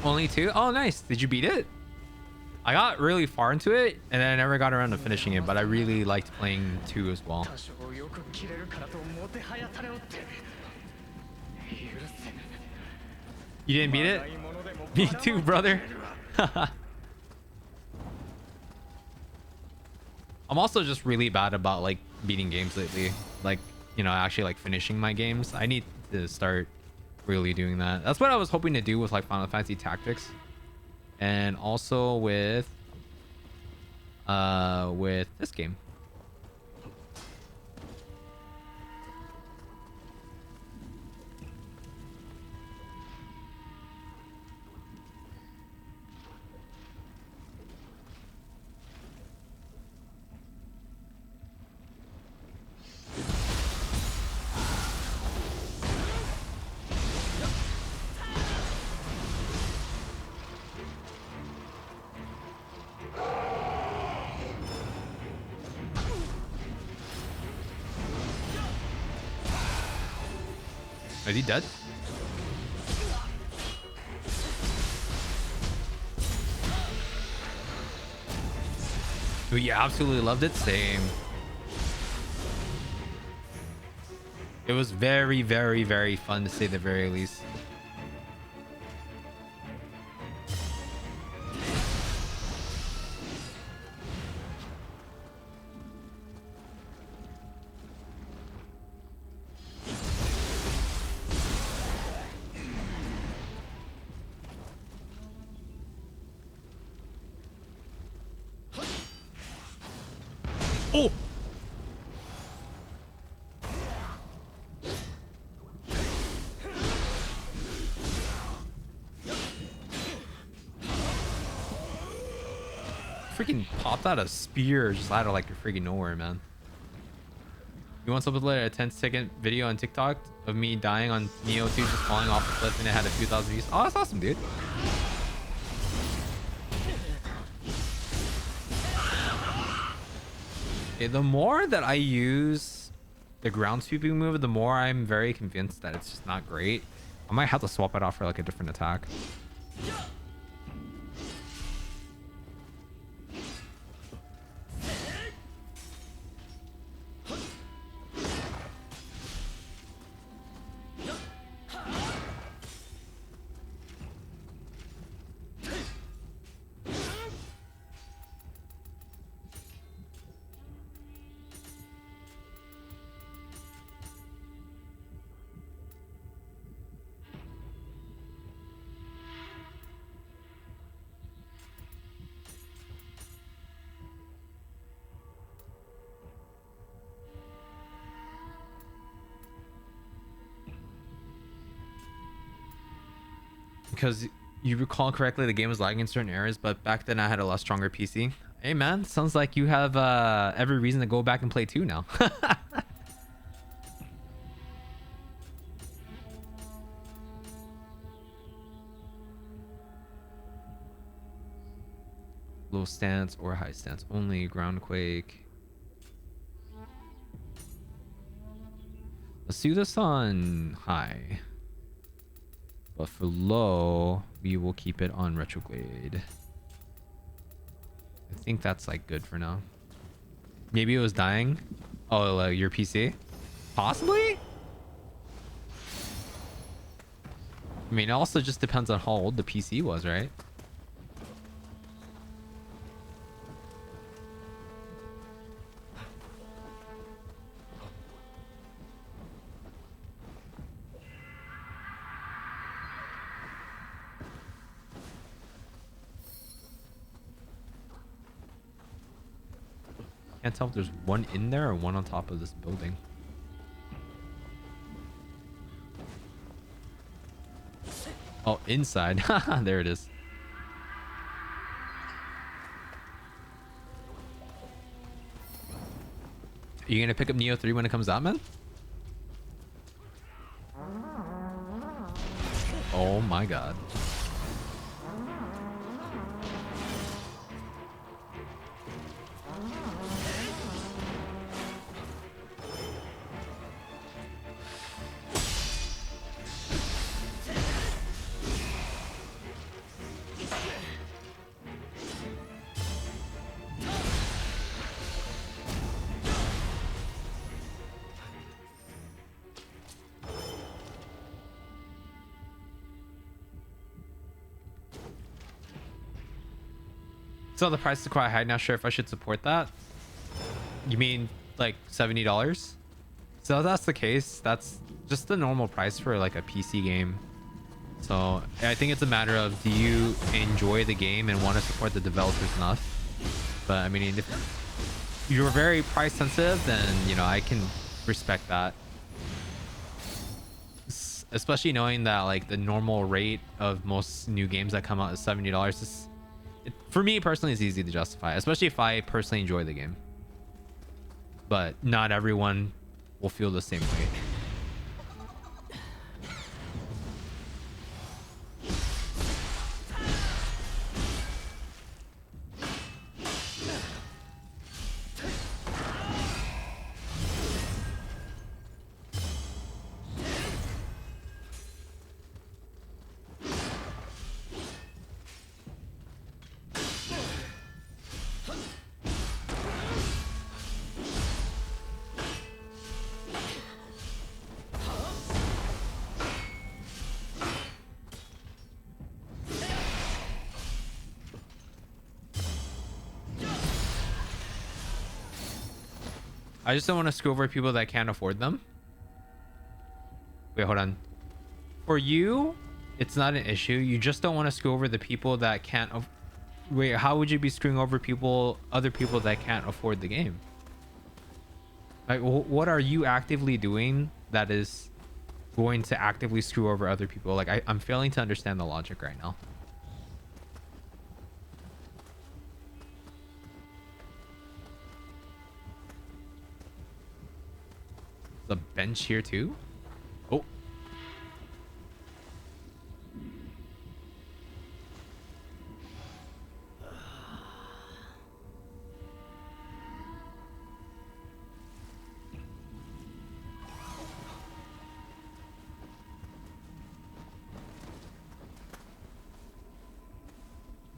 Speaker 1: Only two? Oh, nice. Did you beat it? I got really far into it, and then I never got around to finishing it, but I really liked playing 2 as well. You didn't beat it? Me too, brother. I'm also just really bad about like beating games lately. Like, you know, actually like finishing my games. I need to start really doing that. That's what I was hoping to do with like Final Fantasy Tactics. And also with this game. Is he dead? Oh, you absolutely loved it? Same. It was very, very, very fun to say the very least. Oh! Freaking popped out a spear just out of like freaking nowhere, man. You want something like a 10-second video on TikTok of me dying on Neo 2 just falling off the cliff and it had a few thousand views? Oh, that's awesome, dude. Okay, the more that I use the ground sweeping move, the more I'm very convinced that it's just not great. I might have to swap it out for like a different attack. Because you recall correctly, the game was lagging in certain areas, but back then I had a lot stronger PC. Hey man, sounds like you have every reason to go back and play 2 now. Low stance or high stance only, ground quake. Let's do this on high. But for low, we will keep it on retrograde. I think that's like good for now. Maybe it was dying. Oh, your PC? Possibly? I mean, it also just depends on how old the PC was, right? Can't tell if there's one in there or one on top of this building. Oh, inside. There it is. Are you gonna pick up Neo 3 when it comes out, man? Oh my god. So the price is quite high. Not sure if I should support that. You mean like $70? So if that's the case, that's just the normal price for like a PC game. So I think it's a matter of, do you enjoy the game and want to support the developers enough? But I mean, if you're very price sensitive, then I can respect that. Especially knowing that like the normal rate of most new games that come out is $70. For me personally, it's easy to justify, especially if I personally enjoy the game. But not everyone will feel the same way. I just don't want to screw over people that can't afford them. Wait, hold on. For you, it's not an issue. You just don't want to screw over the people that can't. Wait, how would you be screwing over other people that can't afford the game? Like, what are you actively doing that is going to actively screw over other people? Like, I'm failing to understand the logic right now. The bench here too? Oh.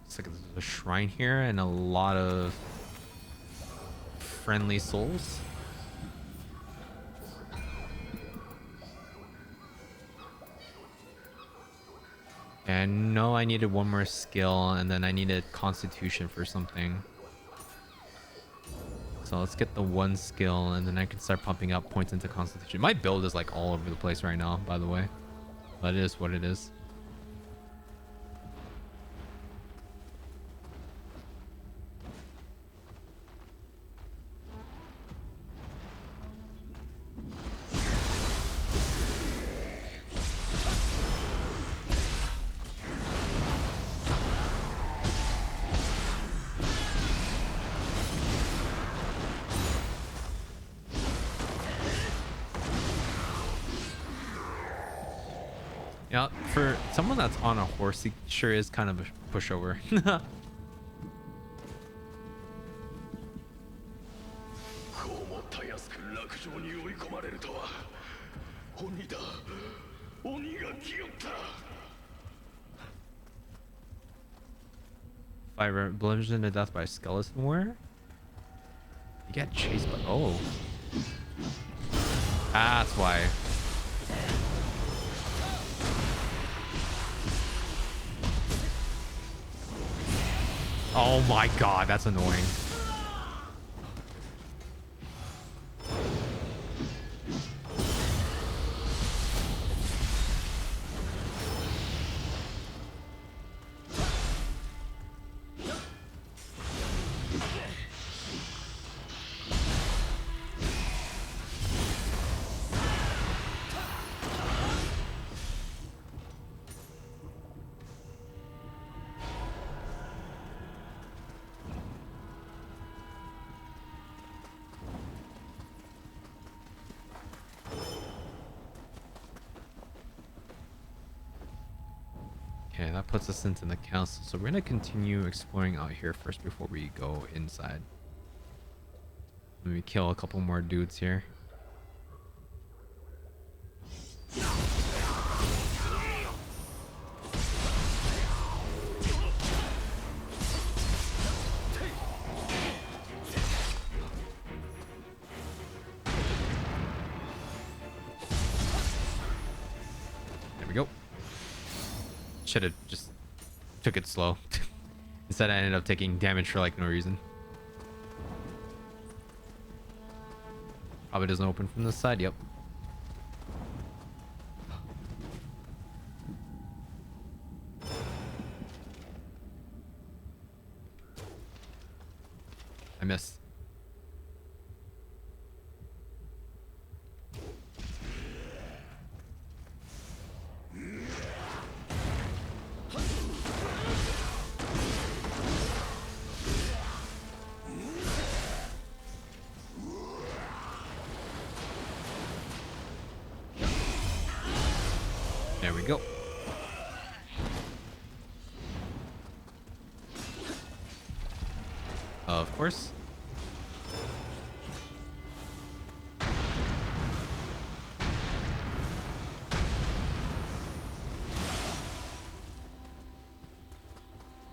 Speaker 1: Looks like there's a shrine here and a lot of friendly souls. And no, I needed one more skill, and then I needed constitution for something. So let's get the one skill, and then I can start pumping up points into constitution. My build is like all over the place right now, by the way. But it is what it is. Yeah, for someone that's on a horse, he sure is kind of a pushover.
Speaker 2: こうもたやすく落城に追い込まれるとは。鬼だ。鬼が来よった。
Speaker 1: Fire bludgeoned to death by a skeleton warrior? You get chased by... Oh. That's why. Oh my god, that's annoying. Okay, that puts us into the council. So we're going to continue exploring out here first before we go inside. Maybe kill a couple more dudes here. There we go. Should have just took it slow. Instead, I ended up taking damage for like no reason. Probably doesn't open from this side. Yep. I missed. There we go. Of course.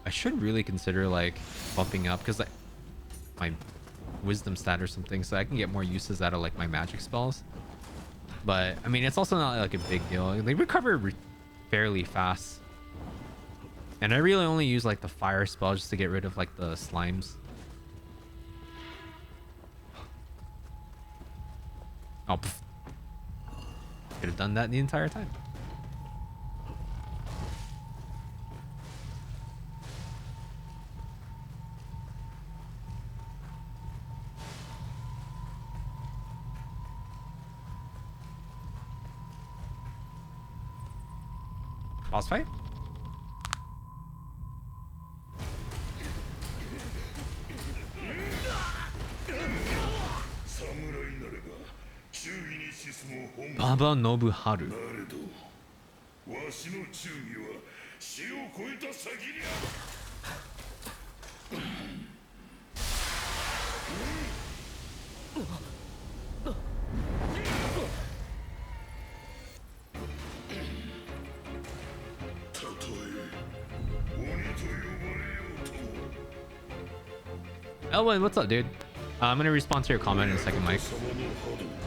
Speaker 1: I should really consider like bumping up because my wisdom stat or something, so I can get more uses out of like my magic spells. But I mean, it's also not like a big deal. They recover fairly fast, and I really only use like the fire spell just to get rid of like the slimes. Oh, could have done that the entire time. Boss fight? Baba Nobuharu.
Speaker 2: わしの忠義は死を超えた先にたとえ鬼と呼ばれようとも
Speaker 1: Elwin, what's up, dude? I'm gonna respond to your comment in a second, Mike.
Speaker 2: 様の波動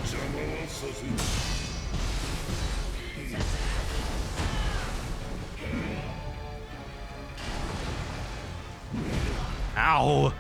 Speaker 2: 邪魔はさせぬ
Speaker 1: Ow!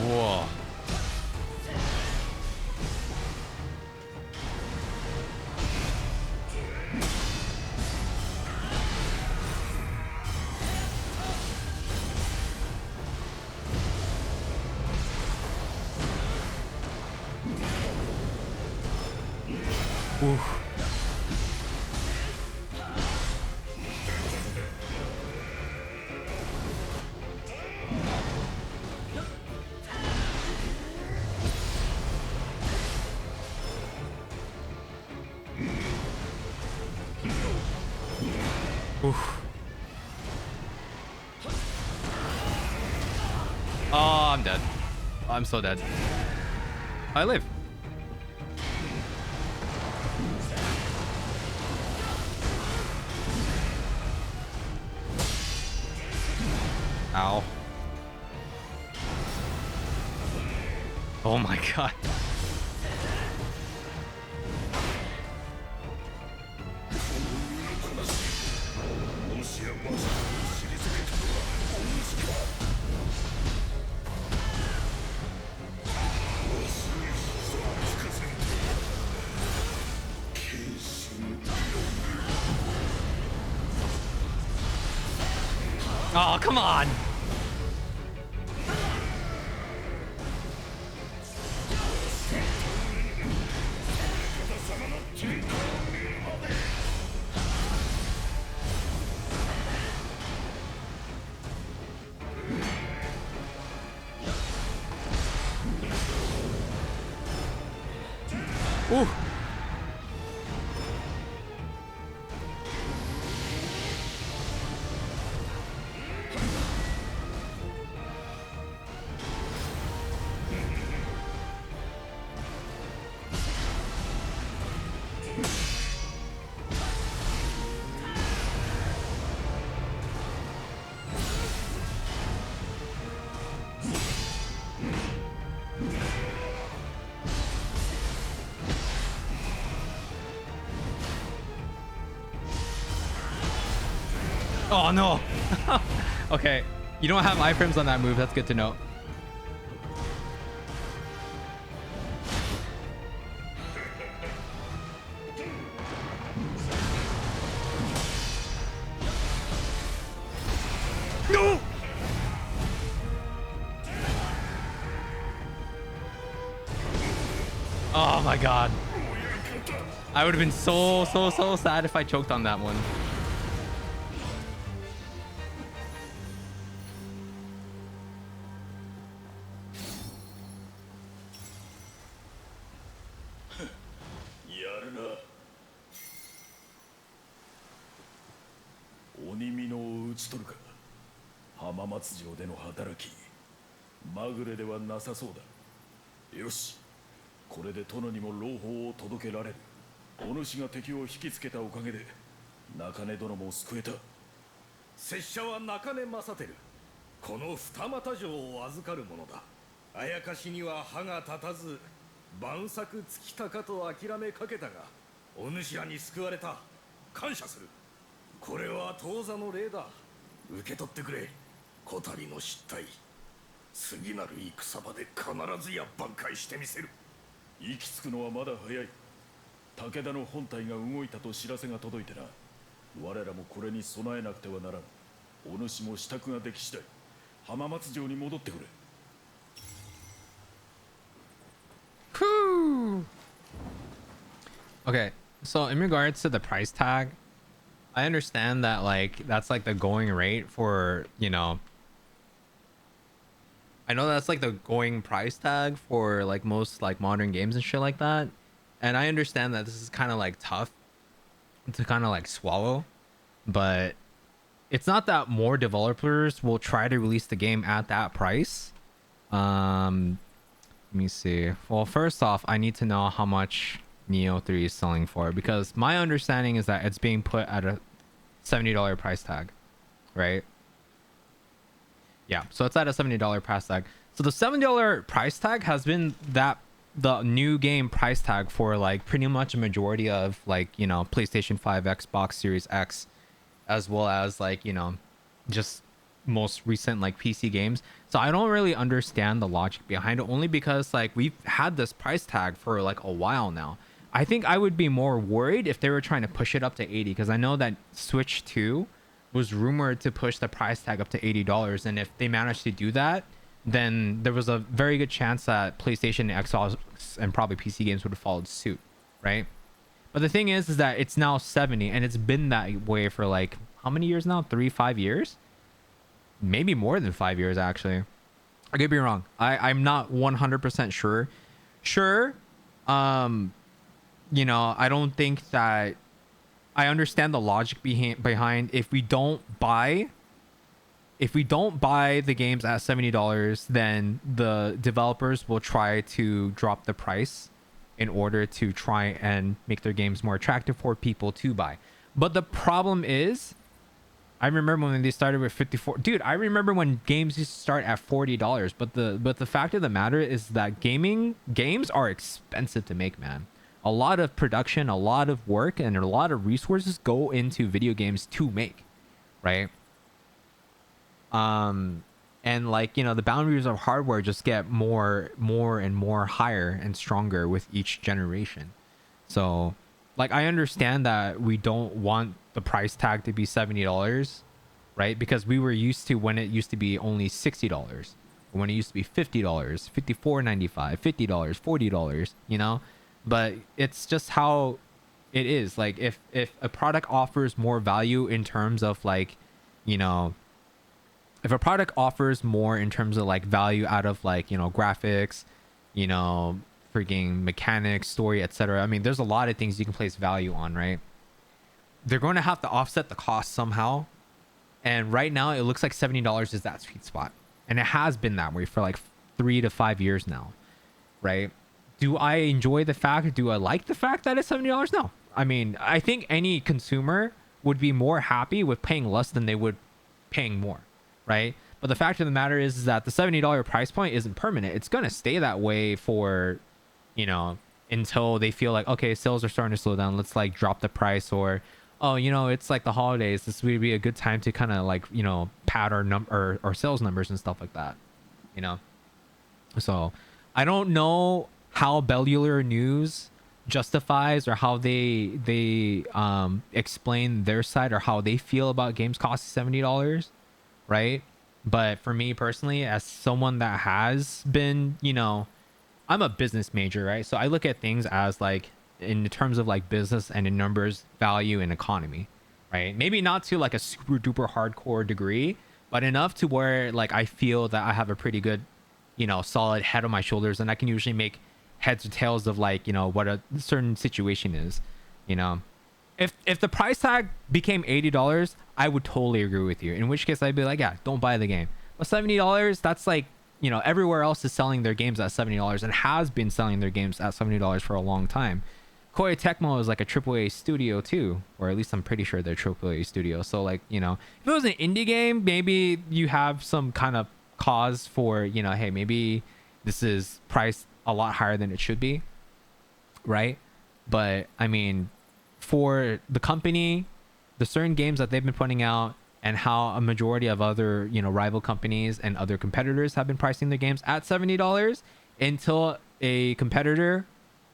Speaker 1: Whoa. Oof. Oof. Oh, I'm dead. I'm so dead. I live. Ow. Oh my god. Oh, come on. Ooh. Oh no. Okay, you don't have iframes on that move. That's good to know. No. Oh my god. I would have been so sad if I choked on that one. Whew. Okay, so in regards to the price tag, I understand that like that's like the going rate for, you know, I know that's like the going price tag for like most like modern games and shit like that. And I understand that this is kind of like tough to kind of like swallow, but it's not that more developers will try to release the game at that price. Um Let me see. Well, first off, I need to know how much Neo 3 is selling for, because my understanding is that it's being put at a $70 price tag, right? Yeah, so it's at a $70 price tag. So the $70 price tag has been the new game price tag for like pretty much a majority of like, you know, PlayStation 5, Xbox Series X, as well as like, you know, just most recent like PC games. So I don't really understand the logic behind it, only because like we've had this price tag for like a while now. I think I would be more worried if they were trying to push it up to 80, because I know that Switch 2 was rumored to push the price tag up to $80, and if they managed to do that, then there was a very good chance that PlayStation, Xbox, and probably PC games would have followed suit, right? But the thing is that it's now 70, and it's been that way for like how many years now? 3, 5 years? Maybe more than 5 years, actually. I could be wrong. I'm not 100% sure. Sure. Um, you know, I don't think that I understand the logic behind if we don't buy the games at $70, then the developers will try to drop the price in order to try and make their games more attractive for people to buy. But the problem is, I remember when they started with 54. Dude, I remember when games used to start at $40. But the fact of the matter is that games are expensive to make, man. A lot of production, a lot of work, and a lot of resources go into video games to make, right? And like, you know, the boundaries of hardware just get more and more higher and stronger with each generation. So like, I understand that we don't want the price tag to be $70, right? Because we were used to when it used to be only $60, or when it used to be $50, $54.95, $50, $40, you know. But it's just how it is. Like, if a product offers more value in terms of like, you know, if a product offers more in terms of like value out of like, you know, graphics, you know, freaking mechanics, story, etc. I mean, there's a lot of things you can place value on, right? They're going to have to offset the cost somehow. And right now, it looks like $70 is that sweet spot. And it has been that way for like 3 to 5 years now, right? Do I enjoy the fact? Do I like the fact that it's $70? No. I mean, I think any consumer would be more happy with paying less than they would paying more, right? But the fact of the matter is that the $70 price point isn't permanent. It's going to stay that way for, you know, until they feel like, okay, sales are starting to slow down. Let's like drop the price, or, oh, you know, it's like the holidays. This would be a good time to kind of like, you know, pad our number or sales numbers and stuff like that, you know? So I don't know how Bellular News justifies or how they explain their side or how they feel about games costing $70, right? But for me personally, as someone that has been, you know, I'm a business major, right? So I look at things as like in terms of like business and in numbers, value, and economy, right? Maybe not to like a super duper hardcore degree, but enough to where like I feel that I have a pretty good, you know, solid head on my shoulders, and I can usually make heads or tails of like, you know, what a certain situation is, you know. If the price tag became $80, I would totally agree with you. In which case I'd be like, yeah, don't buy the game. But $70, that's like, you know, everywhere else is selling their games at $70 and has been selling their games at $70 for a long time. Koei Tecmo is like a AAA studio too, or at least I'm pretty sure they're AAA studio. So like, you know, if it was an indie game, maybe you have some kind of cause for, you know, hey, maybe this is priced a lot higher than it should be, right? But I mean, for the company, the certain games that they've been putting out, and how a majority of other, you know, rival companies and other competitors have been pricing their games at $70, until a competitor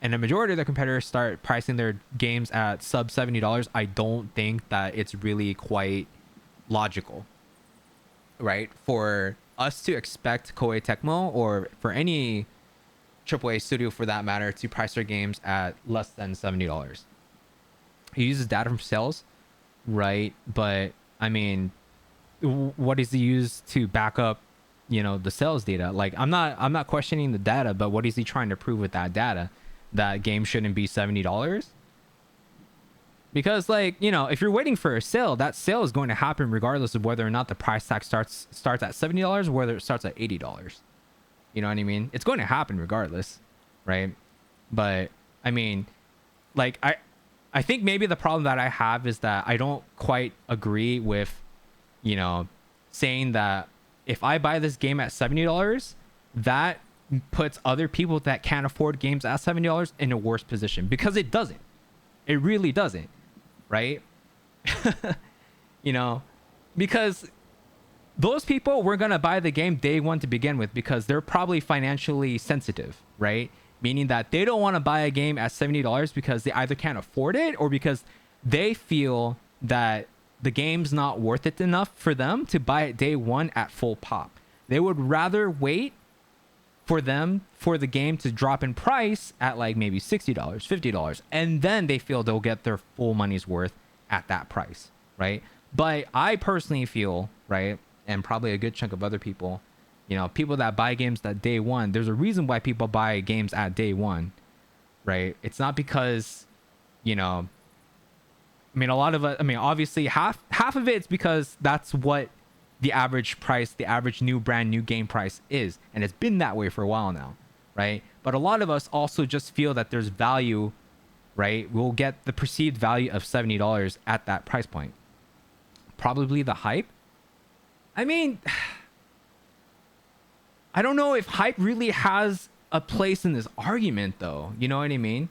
Speaker 1: and a majority of the competitors start pricing their games at sub $70, I don't think that it's really quite logical, right? For us to expect Koei Tecmo, or for any AAA studio for that matter, to price their games at less than $70. He uses data from sales, right? But I mean, what does he use to back up, you know, the sales data? Like, I'm not questioning the data, but what is he trying to prove with that data? That game shouldn't be $70? Because, like, you know, if you're waiting for a sale, that sale is going to happen regardless of whether or not the price tag starts at $70 or whether it starts at $80. You know what I mean? It's going to happen regardless, right? But I mean, like, I think maybe the problem that I have is that I don't quite agree with, you know, saying that if I buy this game at $70, that puts other people that can't afford games at $70 in a worse position, because it doesn't. It really doesn't, right? You know, because those people were going to buy the game day one to begin with because they're probably financially sensitive, right? Meaning that they don't want to buy a game at $70 because they either can't afford it or because they feel that the game's not worth it enough for them to buy it day one at full pop. They would rather wait for the game to drop in price at like maybe $60, $50, and then they feel they'll get their full money's worth at that price, right? But I personally feel, right, and probably a good chunk of other people, you know, people that buy games at day one, there's a reason why people buy games at day one, right? It's not because, you know, I mean, a lot of it, I mean, obviously half of it's because that's what the average price, the average brand new game price is. And it's been that way for a while now, right? But a lot of us also just feel that there's value, right? We'll get the perceived value of $70 at that price point. Probably the hype. I mean, I don't know if hype really has a place in this argument, though. You know what I mean?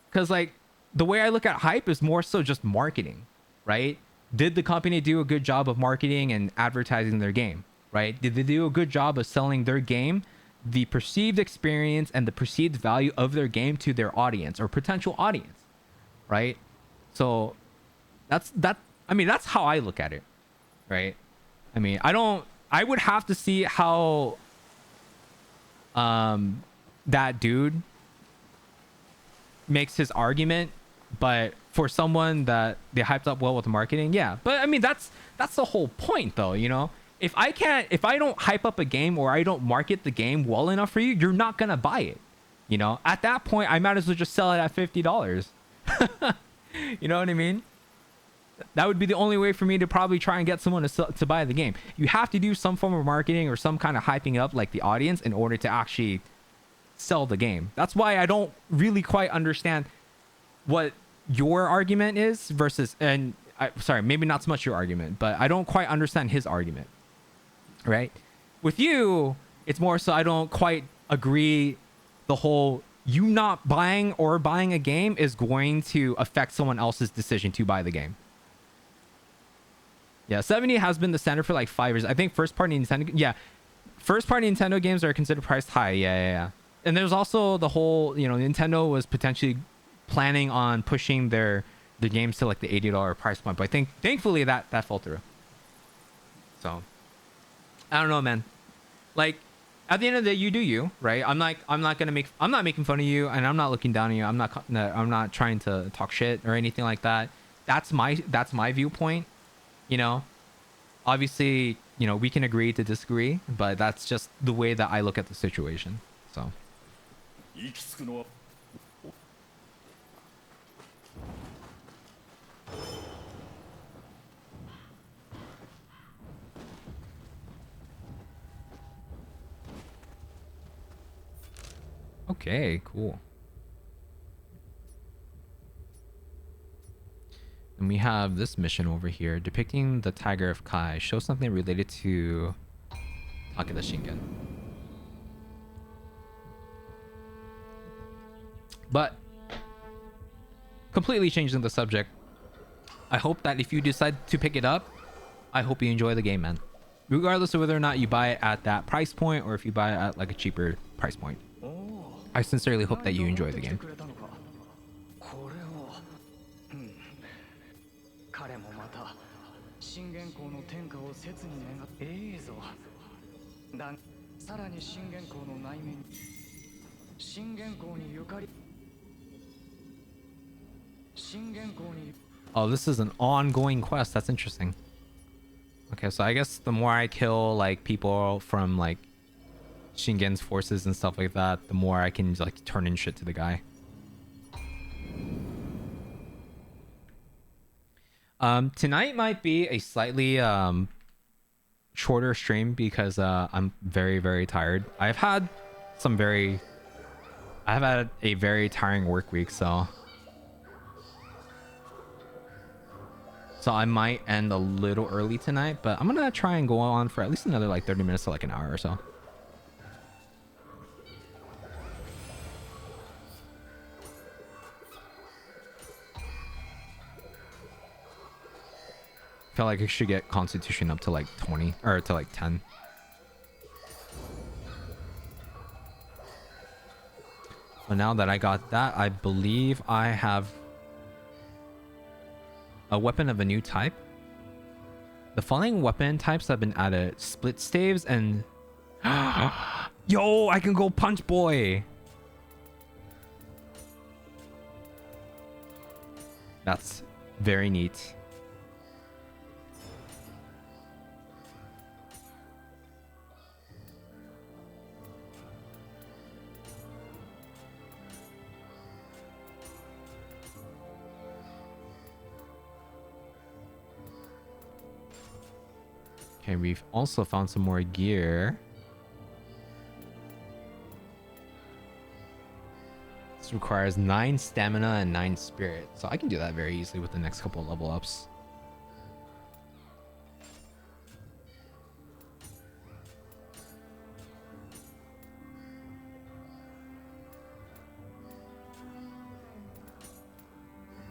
Speaker 1: Because, like, the way I look at hype is more so just marketing, right? Did the company do a good job of marketing and advertising their game, right? Did they do a good job of selling their game, the perceived experience and the perceived value of their game to their audience or potential audience, right? So I mean, that's how I look at it, right? I mean, I would have to see how that dude makes his argument, but for someone that they hyped up well with marketing, yeah. But I mean, that's the whole point, though. You know, if I don't hype up a game or I don't market the game well enough for you, you're not gonna buy it. You know, at that point, I might as well just sell it at $50. You know what I mean? That would be the only way for me to probably try and get someone to buy the game. You have to do some form of marketing or some kind of hyping up like the audience in order to actually sell the game. That's why I don't really quite understand what your argument is versus, and sorry, maybe not so much your argument, but I don't quite understand his argument, right? With you, it's more so I don't quite agree the whole you not buying or buying a game is going to affect someone else's decision to buy the game. Yeah, 70 has been the standard for like 5 years. I think first party Nintendo games are considered priced high. Yeah. And there's also the whole, you know, Nintendo was potentially planning on pushing their games to like the $80 price point, but I think thankfully that fell through. So I don't know, man. Like at the end of the day, you do you, right? I'm not making fun of you, and I'm not looking down on you. I'm not trying to talk shit or anything like that. That's my viewpoint. You know, obviously, you know, we can agree to disagree, but that's just the way that I look at the situation. So. Okay, cool. And we have this mission over here depicting the Tiger of Kai. Show something related to Takeda Shingen. But completely changing the subject. I hope that if you decide to pick it up, I hope you enjoy the game, man. Regardless of whether or not you buy it at that price point or if you buy it at like a cheaper price point. I sincerely hope that you enjoy the game. Oh, this is an ongoing quest. That's interesting. Okay, so I guess the more I kill like people from like Shingen's forces and stuff like that, the more I can like turn in shit to the guy. Tonight might be a slightly shorter stream because I'm very, very tired. I've had a very tiring work week, so I might end a little early tonight, but I'm gonna try and go on for at least another like 30 minutes to like an hour or so. Feel like I should get Constitution up to like 20 or to like 10. So now that I got that, I believe I have a weapon of a new type. The following weapon types have been added: split staves and yo, I can go punch boy. That's very neat. Okay, we've also found some more gear. This requires 9 stamina and 9 spirit. So I can do that very easily with the next couple of level ups.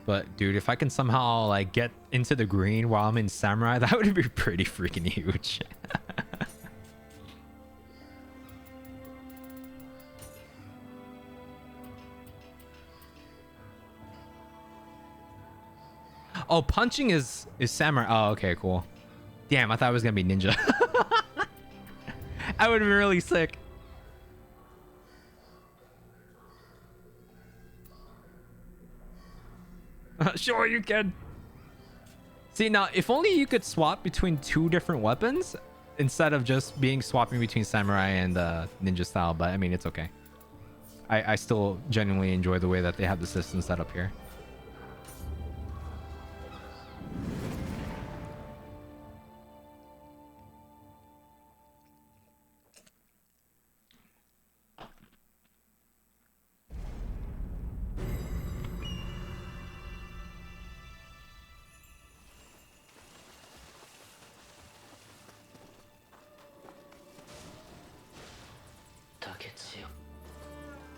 Speaker 1: But dude, if I can somehow like get into the green while I'm in samurai, that would be pretty freaking huge. Oh, punching is samurai. Oh, okay, cool. Damn, I thought it was gonna be ninja. I would have been really sick. Sure, you can. See, now, if only you could swap between 2 different weapons instead of just being swapping between samurai and ninja style, but I mean, it's okay. I still genuinely enjoy the way that they have the system set up here.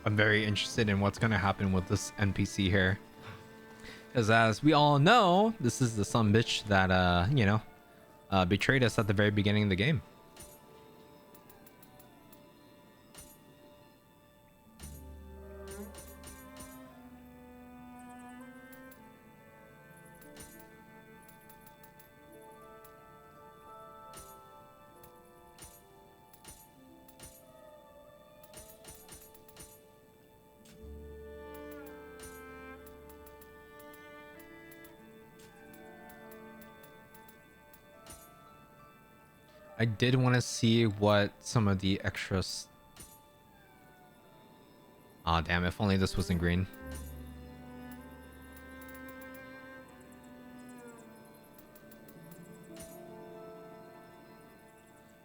Speaker 1: I'm very interested in what's gonna happen with this NPC here. Because as we all know, this is the son bitch that betrayed us at the very beginning of the game. I did want to see what some of the extras. Aw, damn, if only this wasn't green.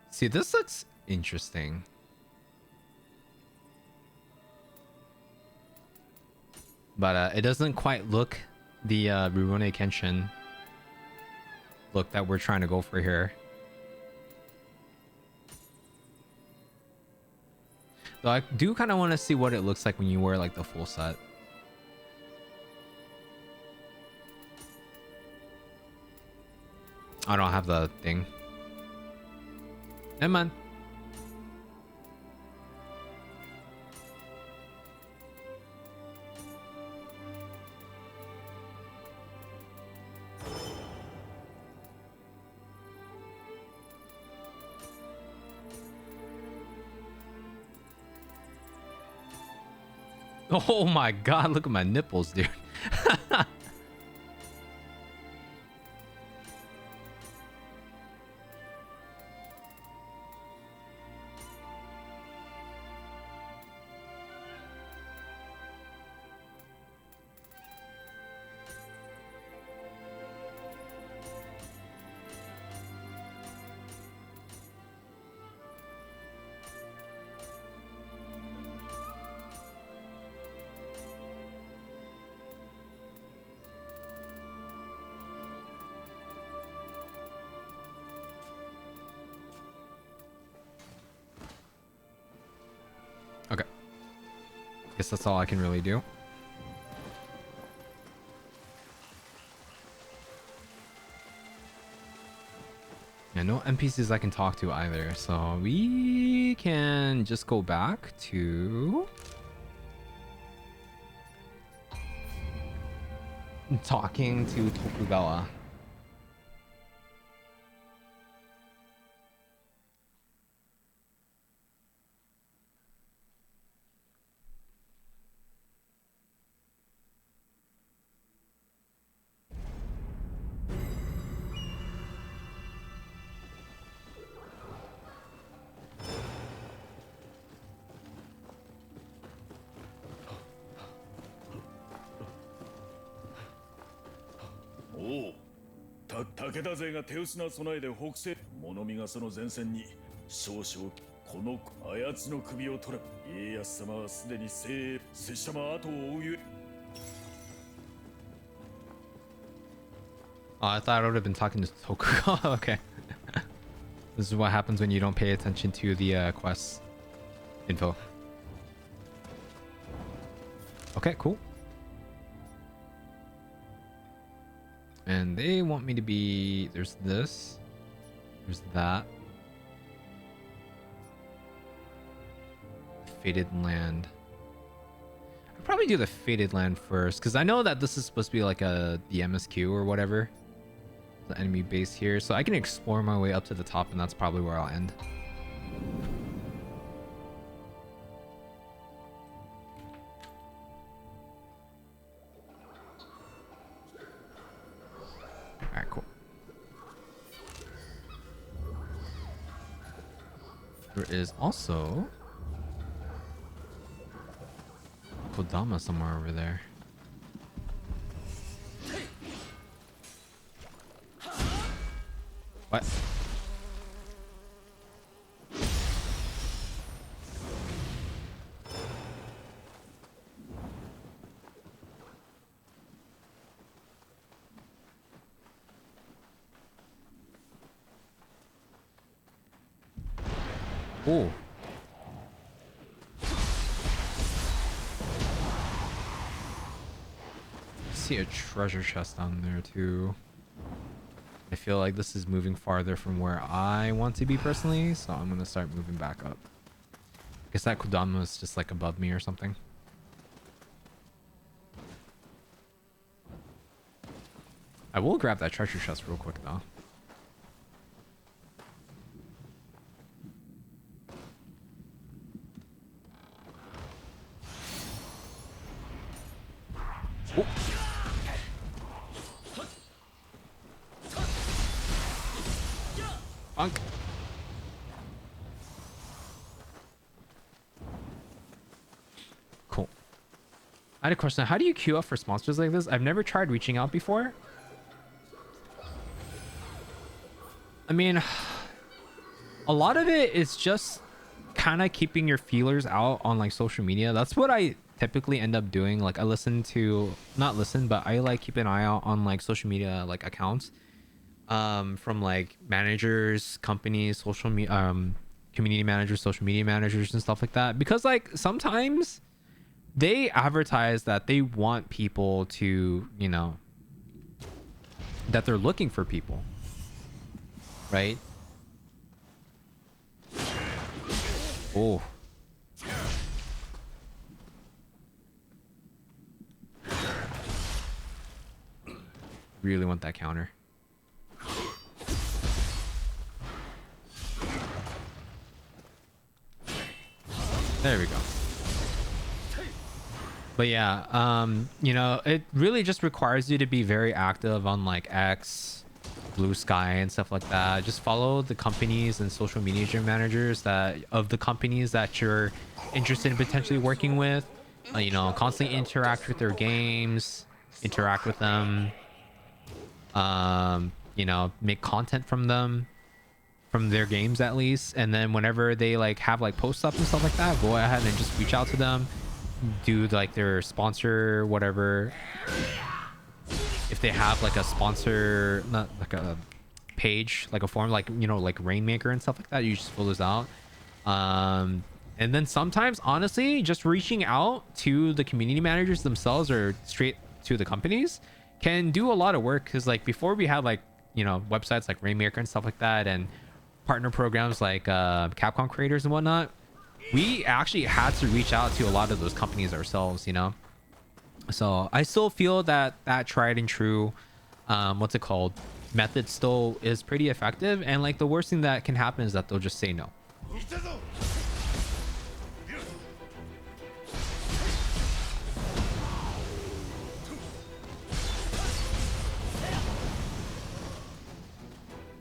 Speaker 1: See, this looks interesting. But it doesn't quite look the Rurouni Kenshin look that we're trying to go for here. Though I do kind of want to see what it looks like when you wear like the full set. I don't have the thing. Never mind. Oh my god, look at my nipples, dude. Okay. Guess that's all I can really do. Yeah, no NPCs I can talk to either, so we can just go back to talking to Tokugawa.
Speaker 2: おう、武田勢が手薄な備えで北西物見がその前線に少々このあやつの首を取れ。家康様はすでに拙者も後を追うゆえ。
Speaker 1: Oh, I thought I would have been talking to Tokugawa. Okay. This is what happens when you don't pay attention to the quest info. Okay, cool. And they want me to be... There's this. There's that. Fated Land. I'll probably do the Fated Land first, because I know that this is supposed to be like the MSQ or whatever. The enemy base here. So I can explore my way up to the top, and that's probably where I'll end. Alright, cool. There is also Kodama somewhere over there. What? Oh. See a treasure chest down there too. I feel like this is moving farther from where I want to be personally, so I'm gonna start moving back up. I guess that Kodama is just like above me or something. I will grab that treasure chest real quick though. Oh. Funk. Cool. I had a question. How do you queue up for sponsors like this? I've never tried reaching out before. I mean, a lot of it is just kind of keeping your feelers out on like social media. That's what I typically end up doing. Like I listen to, not listen, but I like keep an eye out on like social media like accounts from like managers, companies, social media, community managers, social media managers and stuff like that, because like sometimes they advertise that they want people to, you know, that they're looking for people, right? Oh, really want that counter. There we go. But yeah, you know, it really just requires you to be very active on like X, Blue Sky and stuff like that. Just follow the companies and social media managers that of the companies that you're interested in potentially working with. You know, constantly interact with their games, interact with them. You know, make content from them, from their games at least. And then whenever they like have like posts up and stuff like that, go ahead and just reach out to them, do like their sponsor, whatever. If they have like a sponsor, not like a page, like a form, like, you know, like Rainmaker and stuff like that, you just fill those out. And then sometimes honestly just reaching out to the community managers themselves or straight to the companies can do a lot of work, because like before we had like, you know, websites like Rainmaker and stuff like that, and partner programs like Capcom creators and whatnot, we actually had to reach out to a lot of those companies ourselves, you know. So I still feel that that tried and true, what's it called, method still is pretty effective. And like the worst thing that can happen is that they'll just say no.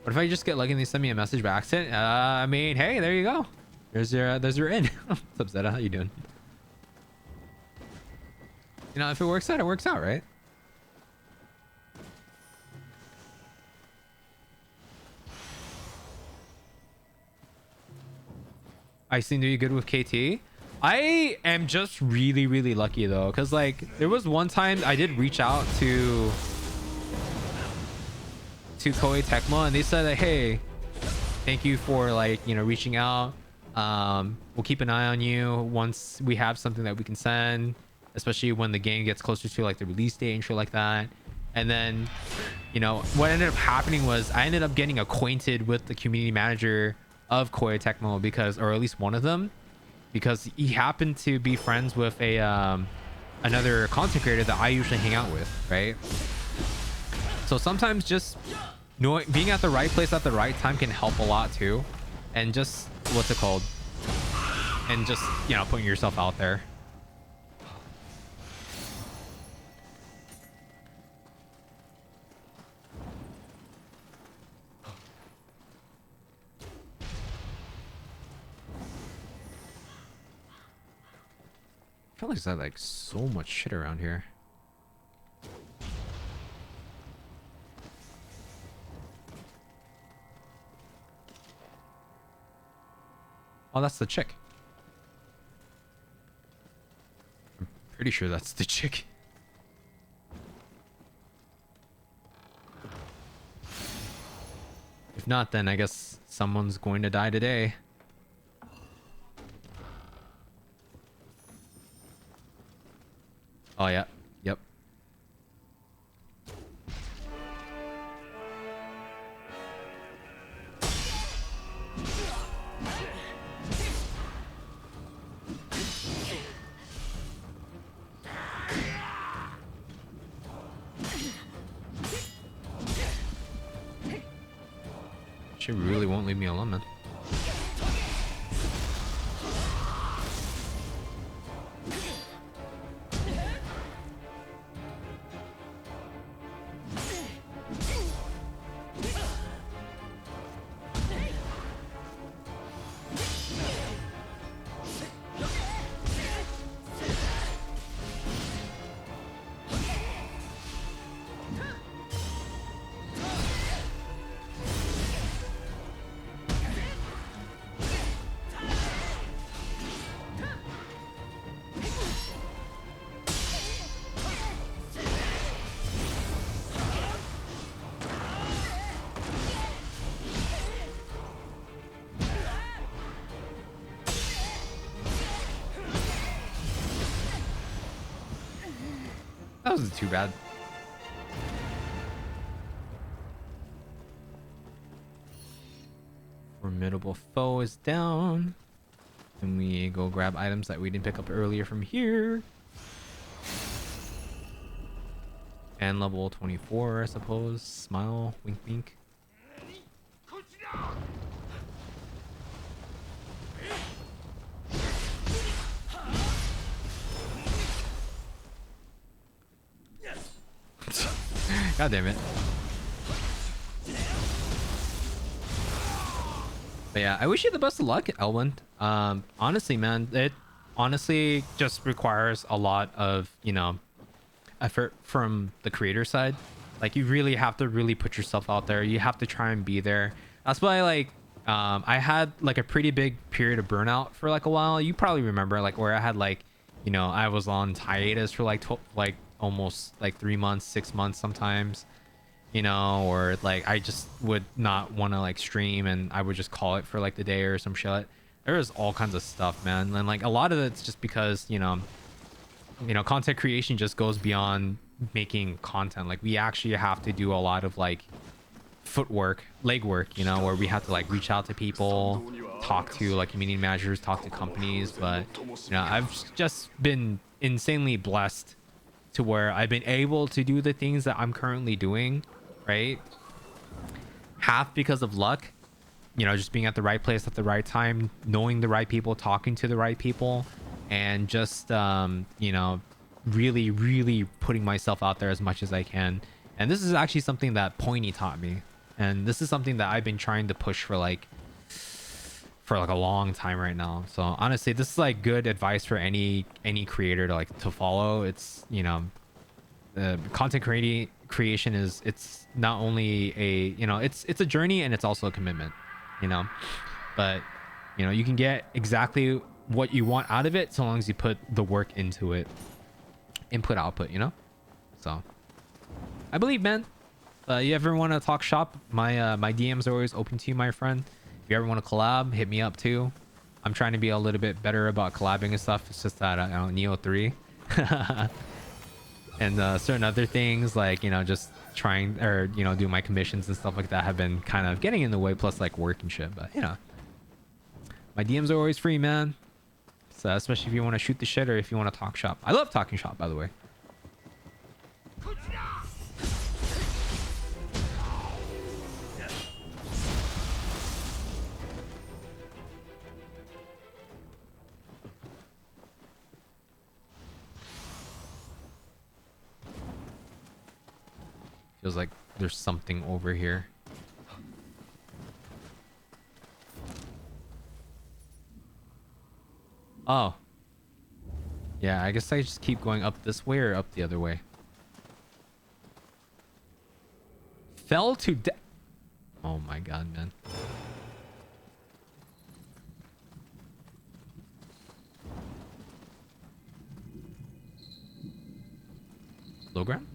Speaker 1: What if I just get lucky and they send me a message by accident? I mean, hey, there you go. There's your in. What's up, Zeta? How you doing? You know, if it works out, it works out, right? I seem to be good with KT. I am just really, really lucky though, because like there was one time I did reach out to Koei Tecmo and they said that, hey, thank you for like, you know, reaching out. We'll keep an eye on you once we have something that we can send, especially when the game gets closer to like the release date and shit like that. And then, you know, what ended up happening was I ended up getting acquainted with the community manager of Koei Tecmo, because, or at least one of them, because he happened to be friends with a another content creator that I usually hang out with, right? So sometimes just knowing, being at the right place at the right time can help a lot too. And just, what's it called? And just, you know, putting yourself out there. I feel like there's like so much shit around here. Oh, that's the chick. I'm pretty sure that's the chick. If not, then I guess someone's going to die today. Oh, yeah. Yep. She really won't leave me alone, man. That wasn't too bad. Formidable foe is down. And we go grab items that we didn't pick up earlier from here. And level 24, I suppose. Smile, wink, wink. God damn it. But yeah, I wish you the best of luck, Elwin. Honestly, man, it honestly just requires a lot of, you know, effort from the creator side. Like you really have to really put yourself out there. You have to try and be there. That's why like I had like a pretty big period of burnout for like a while. You probably remember like where I had like, you know, I was on hiatus for like like almost like 3 months, 6 months sometimes, you know, or like I just would not want to like stream and I would just call it for like the day or some shit. There was all kinds of stuff, man. And like a lot of it's just because, you know, content creation just goes beyond making content. Like we actually have to do a lot of like footwork, legwork, you know, where we have to like reach out to people, talk to like community managers, talk to companies. But you know, I've just been insanely blessed to where I've been able to do the things that I'm currently doing, right? Half because of luck, you know, just being at the right place at the right time, knowing the right people, talking to the right people, and just you know, really really putting myself out there as much as I can. And this is actually something that Pointy taught me, and this is something that I've been trying to push for like a long time right now. So honestly, this is like good advice for any creator to like to follow. It's, you know, content creation is, it's not only a, you know, it's a journey and it's also a commitment, you know. But you know, you can get exactly what you want out of it so long as you put the work into it. Input output, you know. So I believe, man. You ever want to talk shop, my DMs are always open to you, my friend. If you ever want to collab, hit me up too. I'm trying to be a little bit better about collabing and stuff. It's just that Neo 3 and certain other things, like, you know, just trying, or, you know, do my commissions and stuff like that have been kind of getting in the way, plus like work and shit. But you know, my DMs are always free, man. So especially if you want to shoot the shit or if you want to talk shop. I love talking shop, by the way. Feels like there's something over here. Oh. Yeah, I guess I just keep going up this way or up the other way. Fell to death. Oh my god, man. Low ground?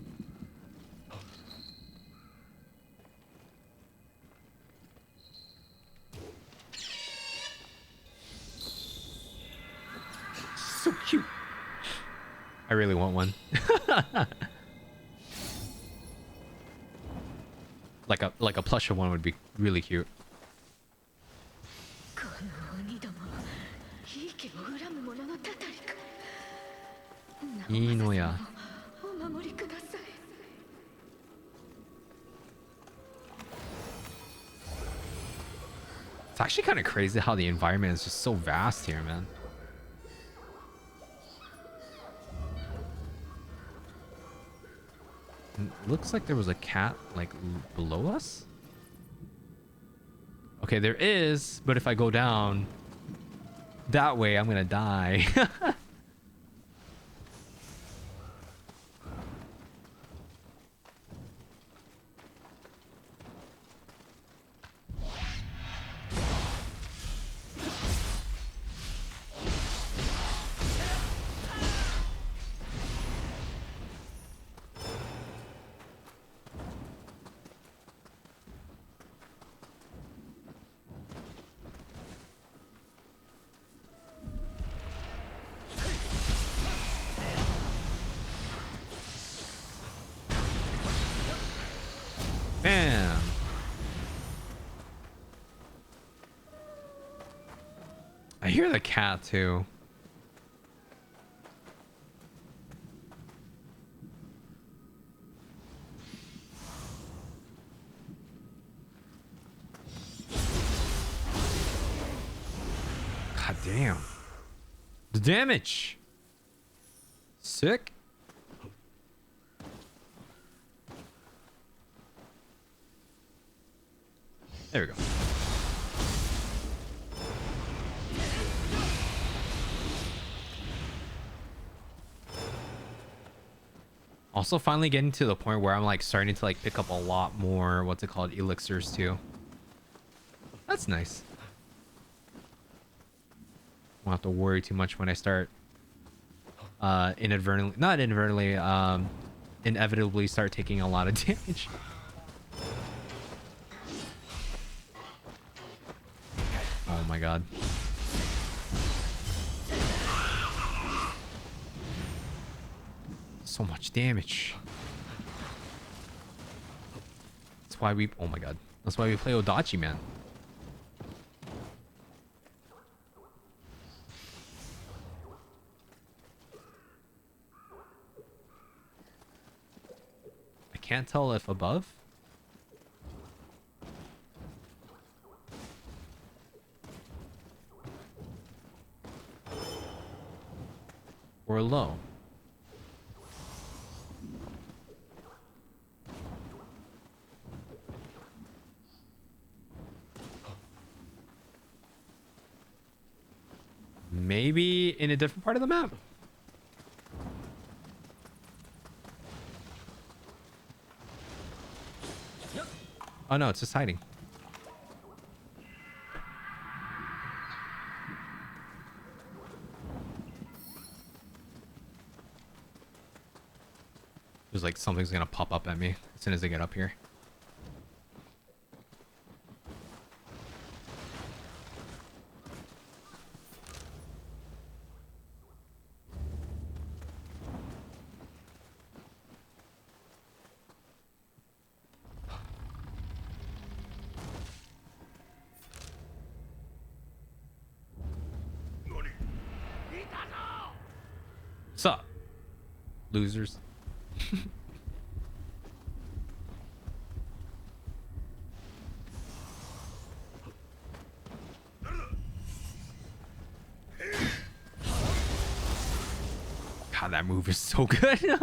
Speaker 1: So cute. I really want one. like a plush one would be really cute.
Speaker 3: この鬼ども、いい気を恨む者のたたりか。
Speaker 1: いいのや。
Speaker 3: お守りください。
Speaker 1: It's actually kind of crazy how the environment is just so vast here, man. Looks like there was a cat like below us. Okay, there is, but if I go down that way, I'm gonna die. Bam. I hear the cat too. God damn. The damage. Sick. There we go. Also finally getting to the point where I'm like starting to like pick up a lot more, what's it called, elixirs too. That's nice. Won't have to worry too much when I start inevitably start taking a lot of damage. Oh my god. So much damage. That's why we... Oh my god. That's why we play Odachi, man. I can't tell if above. Or low. Maybe in a different part of the map. Oh no, it's just hiding. There's like something's gonna pop up at me as soon as I get up here. Sup, losers? God, that move is so good.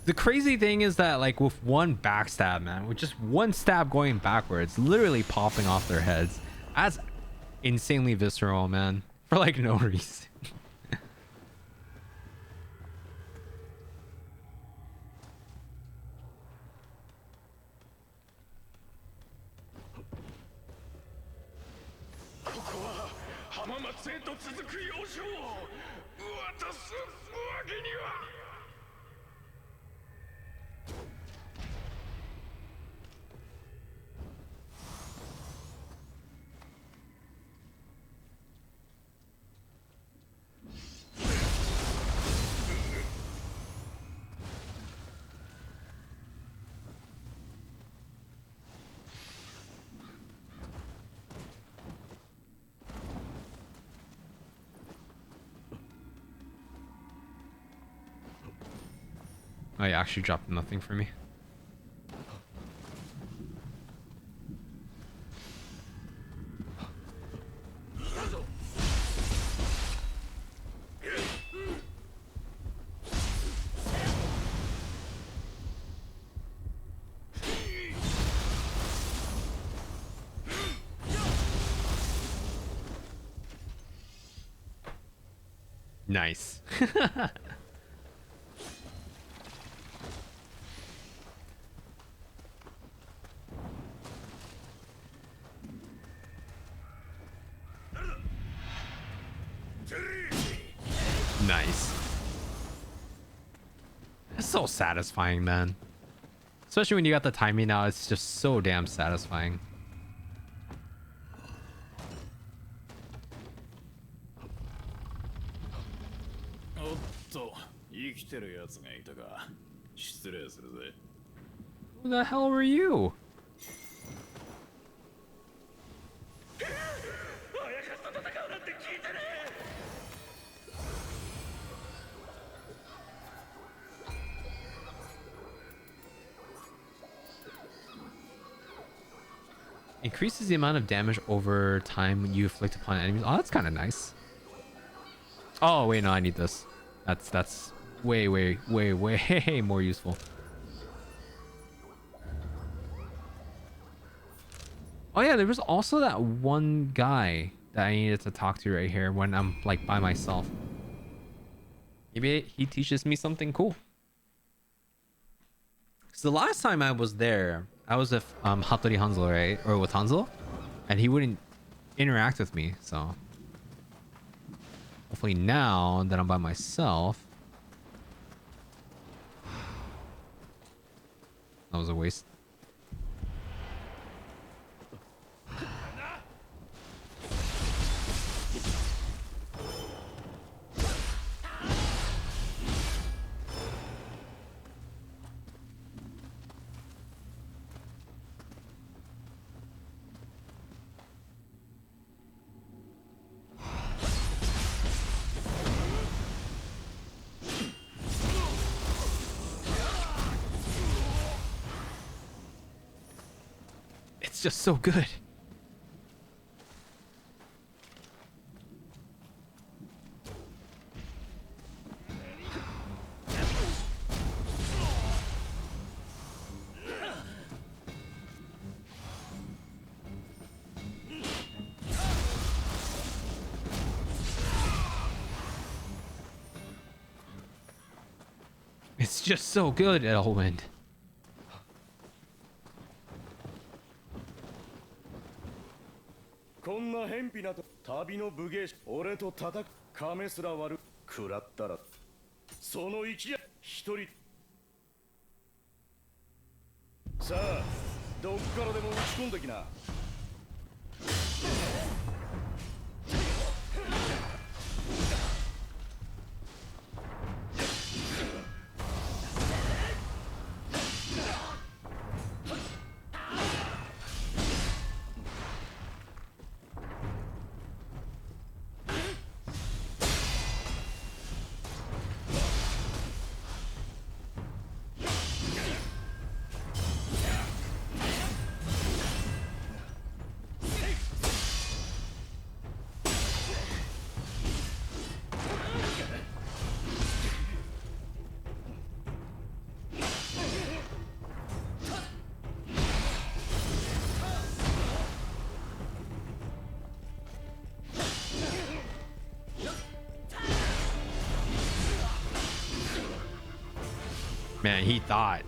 Speaker 1: The crazy thing is that like with one backstab, man, with just one stab going backwards, literally popping off their heads, that's insanely visceral, man, for like no reason. Oh, yeah, actually dropped nothing for me. Nice. Nice. It's so satisfying, man. Especially when you got the timing now, it's just so damn satisfying. Who the hell were you? Increases the amount of damage over time you inflict upon enemies. Oh, that's kind of nice. Oh, wait, no, I need this. That's way more useful. Oh yeah, there was also that one guy that I needed to talk to right here when I'm like by myself. Maybe he teaches me something cool. Because the last time I was there, I was with Hattori Hanzo, right? Or with Hanzo, and he wouldn't interact with me, so hopefully now that I'm by myself. That was a waste. It's just so good. It's just so good, Elwind.
Speaker 2: こんな偏僻なと旅の武芸俺と戦う亀すら悪食らったらその一夜一人さあどっからでも打ち込んできな
Speaker 1: Man, he thought.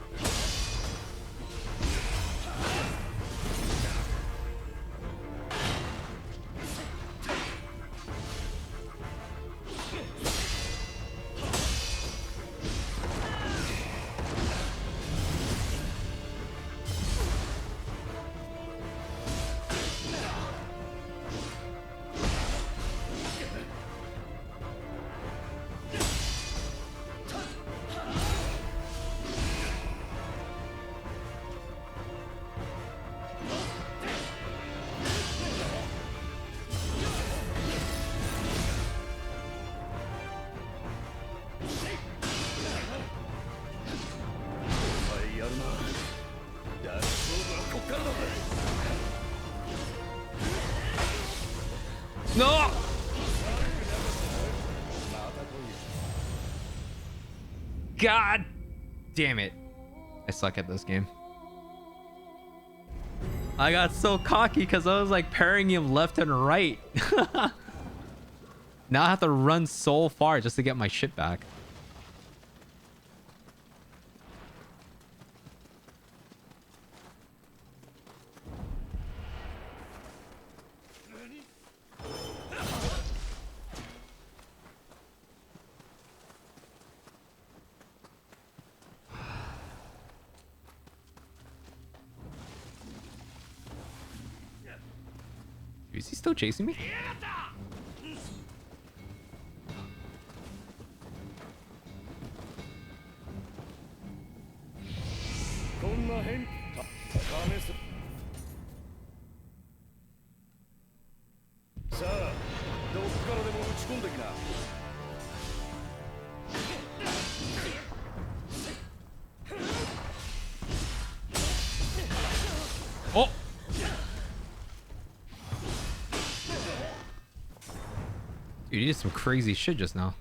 Speaker 1: No! God damn it. I suck at this game. I got so cocky because I was like parrying him left and right. Now I have to run so far just to get my shit back. Is he still chasing me?
Speaker 2: こんな変試すさあどっからでも打ち込んできな
Speaker 1: Oh! Dude, you did some crazy shit just now.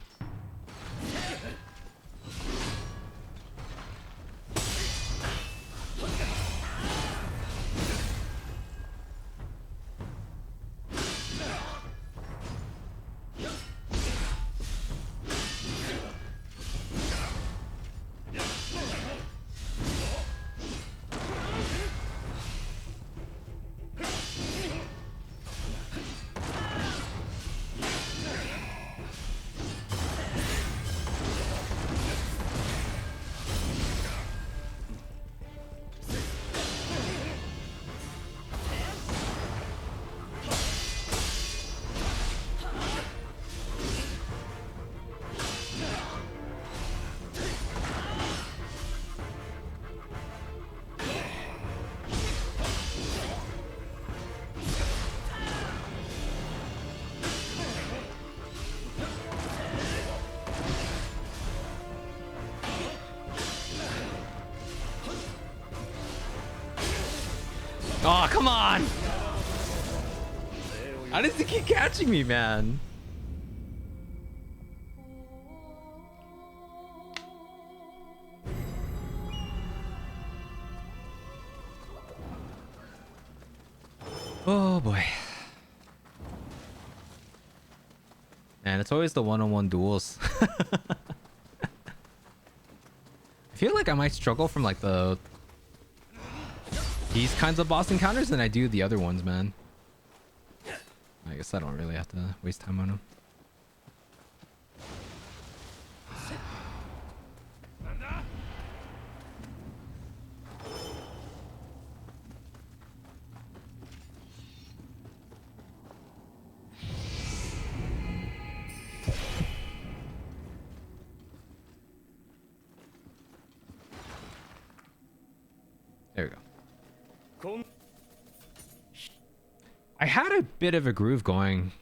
Speaker 1: Oh, come on! How does he keep catching me, man? Oh boy. Man, it's always the one-on-one duels. I feel like I might struggle from like these kinds of boss encounters than I do the other ones, man. I guess I don't really have to waste time on them. There we go. I had a bit of a groove going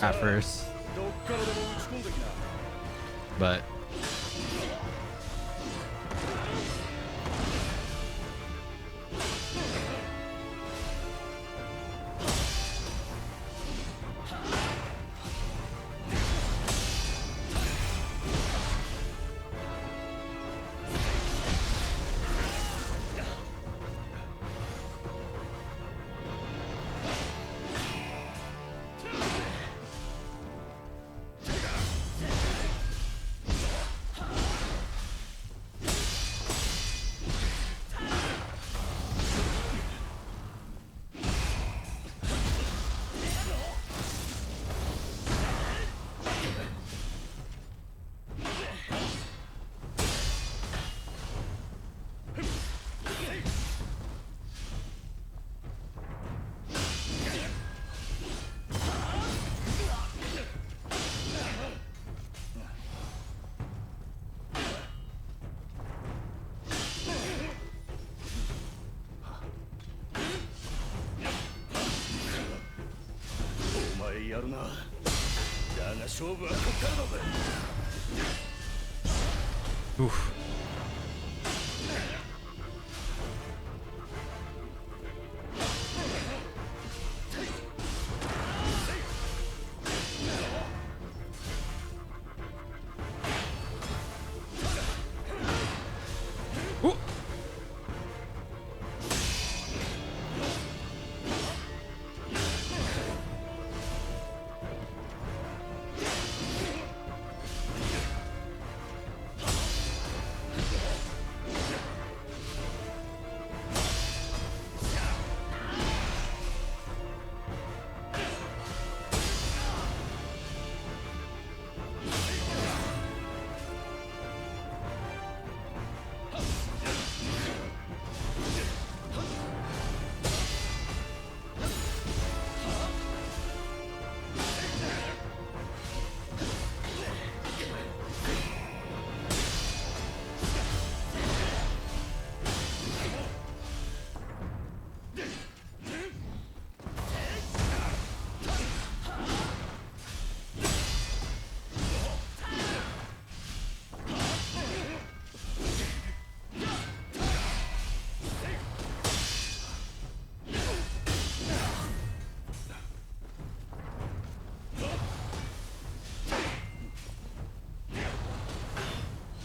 Speaker 1: at first, but
Speaker 2: やるな。だが勝負はこっからだぜ。
Speaker 1: Oof. Ooh.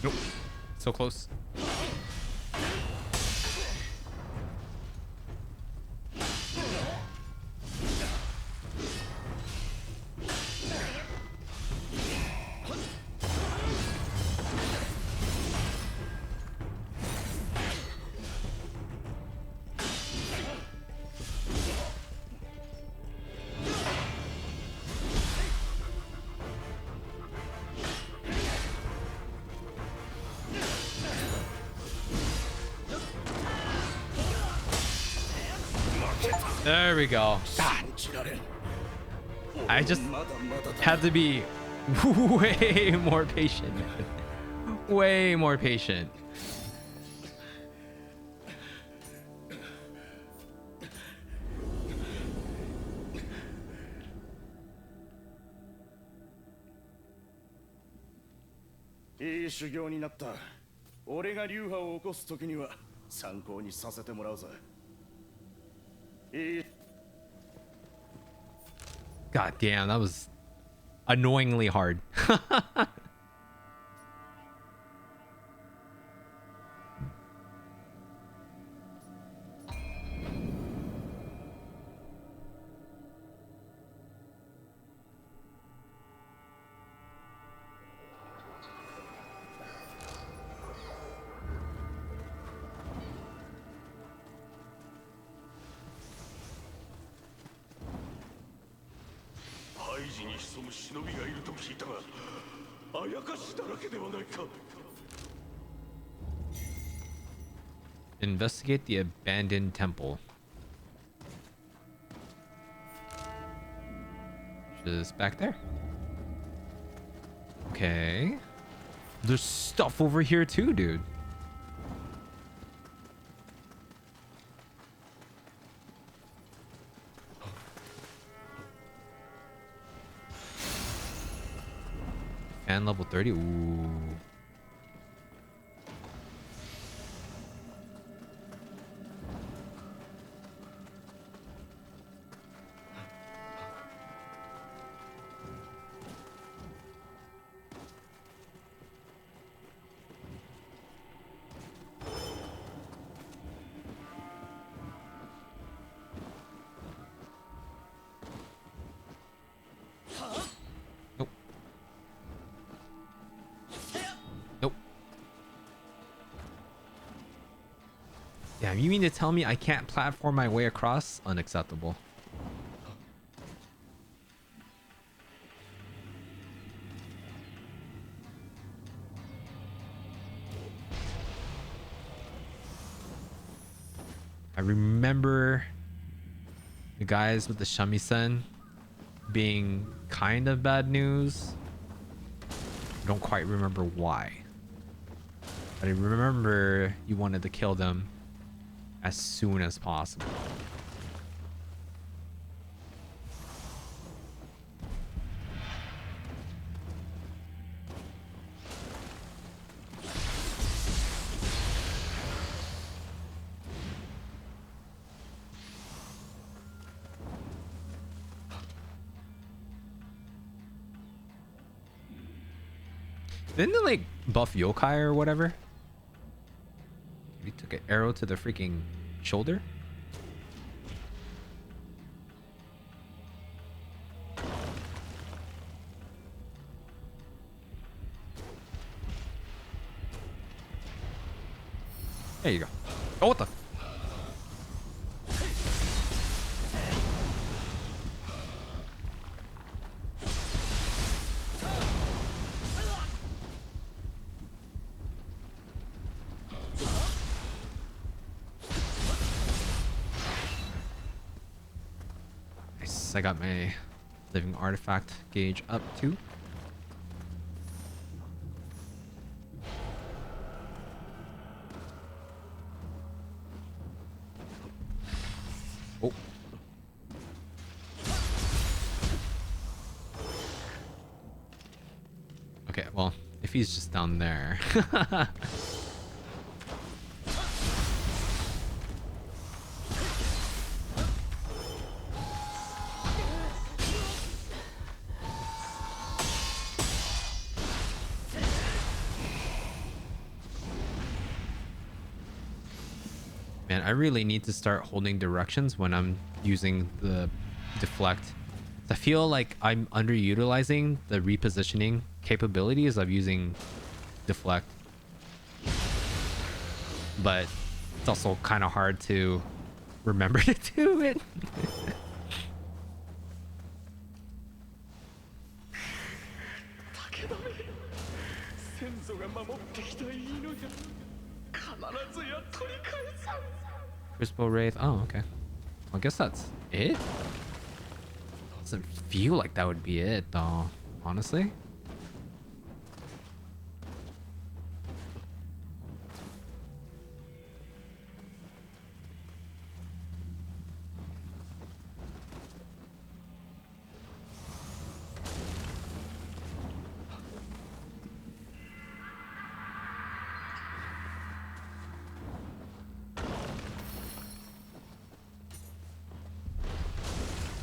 Speaker 1: Nope. So close. There we go. God. I just had to be way more patient. Way more patient.
Speaker 2: いい修行になった。俺が流派を起こす時には参考にさせてもらうぜ。
Speaker 1: God damn, that was annoyingly hard. Investigate the abandoned temple. Just back there. Okay. There's stuff over here too, dude. Fan level 30. Ooh. Nope. Nope. Damn, you mean to tell me I can't platform my way across? Unacceptable. I remember the guys with the shamisen being kind of bad news. I don't quite remember why. But I remember you wanted to kill them as soon as possible. Didn't it like buff yokai or whatever? He took an arrow to the freaking shoulder. There you go. Oh, what the? Nice. I got my living artifact gauge up too. Oh. Okay, well, if he's just down there. Man, I really need to start holding directions when I'm using the deflect. I feel like I'm underutilizing the repositioning capabilities of using deflect. But it's also kind of hard to remember to do it.
Speaker 2: 武田め先祖が守ってきた命必ずや取り返す
Speaker 1: Crispo Wraith. Oh, okay. I guess that's it. Doesn't feel like that would be it, though. Honestly.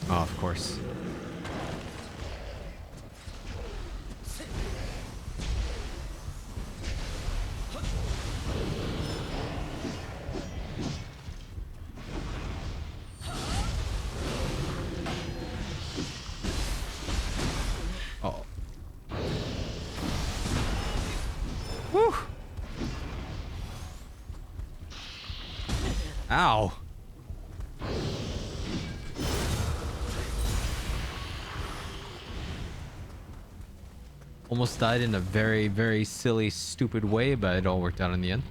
Speaker 1: Oh, of course. Oh. Woo. Ow. Almost died in a very, very silly, stupid way, but it all worked out in the end.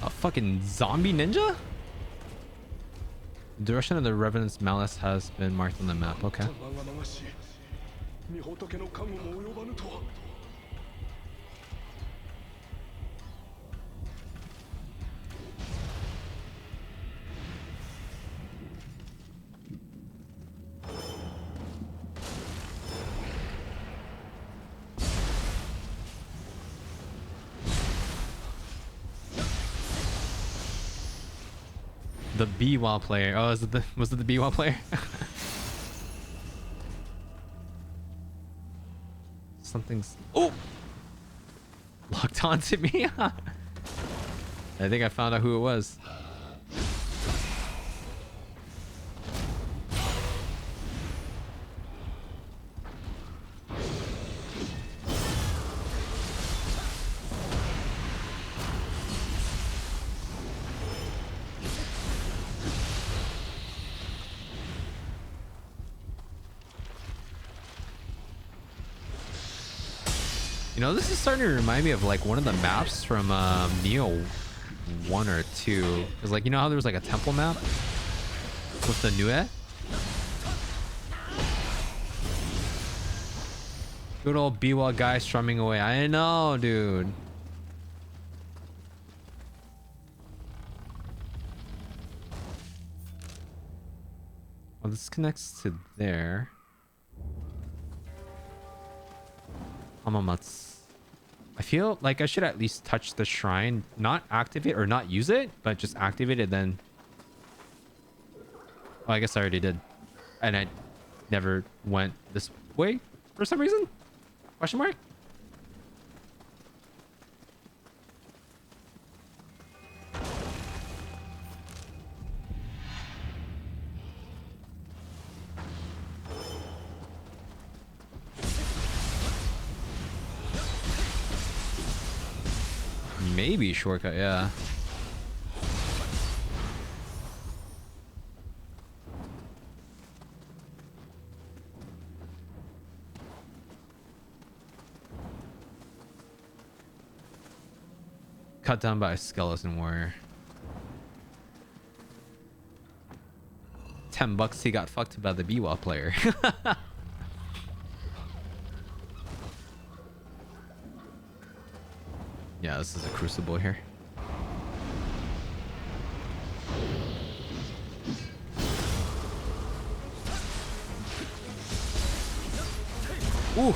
Speaker 1: A fucking zombie ninja? The direction of the Revenant's malice has been marked on the map. Okay.
Speaker 2: 御仏の加護も及ばぬとは
Speaker 1: The B-Wall player. Oh, was it the B-Wall player? Something's locked onto me. I think I found out who it was. You know, this is starting to remind me of like one of the maps from Neo one or two. Because, like, you know how there was like a temple map with the Nue? Good old Biwa guy strumming away. I know, dude. Well, this connects to there. Hamamatsu. I feel like I should at least touch the shrine, not activate or not use it, but just activate it then. Oh, I guess I already did. And I never went this way for some reason? Question mark? Maybe shortcut, yeah. Cut down by a skeleton warrior. $10 he got fucked by the Biwa player. Yeah, this is a crucible here. Ooh.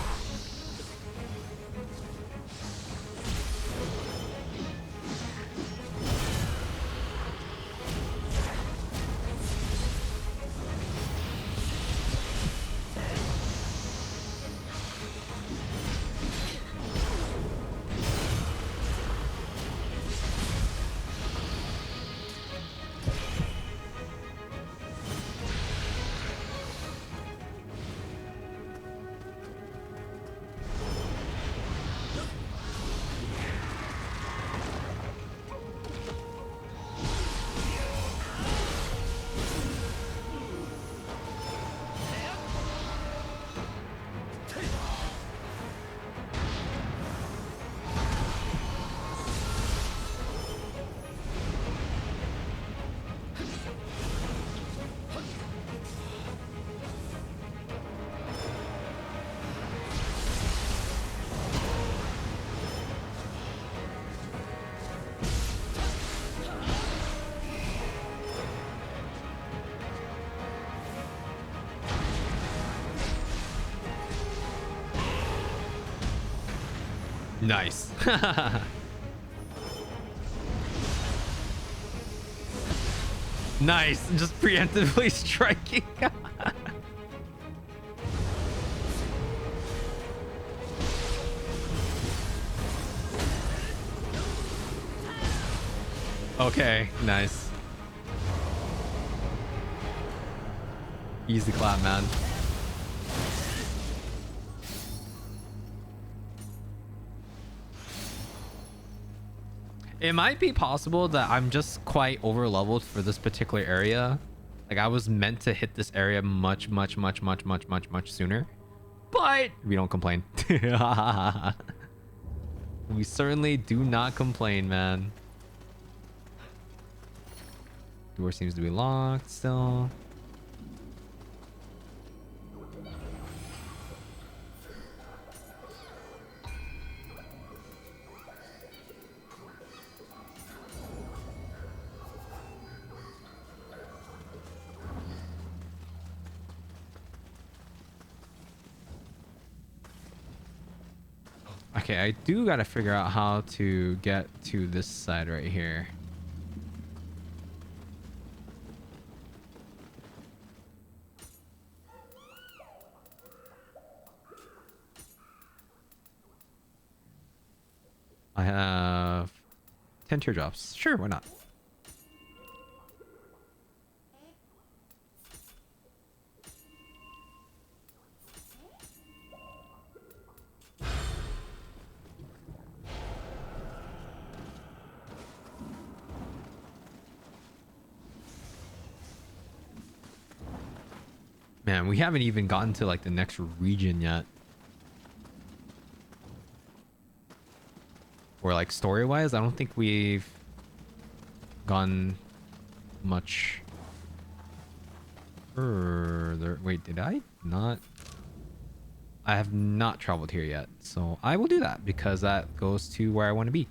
Speaker 1: Nice. Nice. Just preemptively striking. Okay, nice. Easy clap, man. It might be possible that I'm just quite over leveled for this particular area. Like I was meant to hit this area much sooner. But we don't complain. We certainly do not complain, man. Door seems to be locked still. Okay, I do gotta figure out how to get to this side right here. I have 10 teardrops. Sure, why not? Man, we haven't even gotten to like the next region yet. Or like story-wise, I don't think we've gone much further. Wait, did I not? I have not traveled here yet, so I will do that because that goes to where I want to be.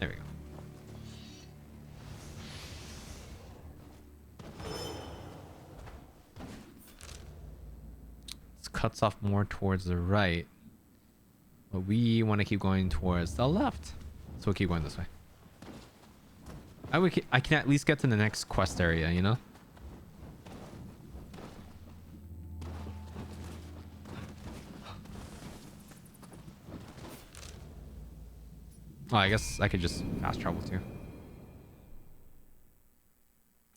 Speaker 1: There we go. This cuts off more towards the right, but we want to keep going towards the left, so we'll keep going this way. I can at least get to the next quest area, you know? Oh, I guess I could just fast travel too.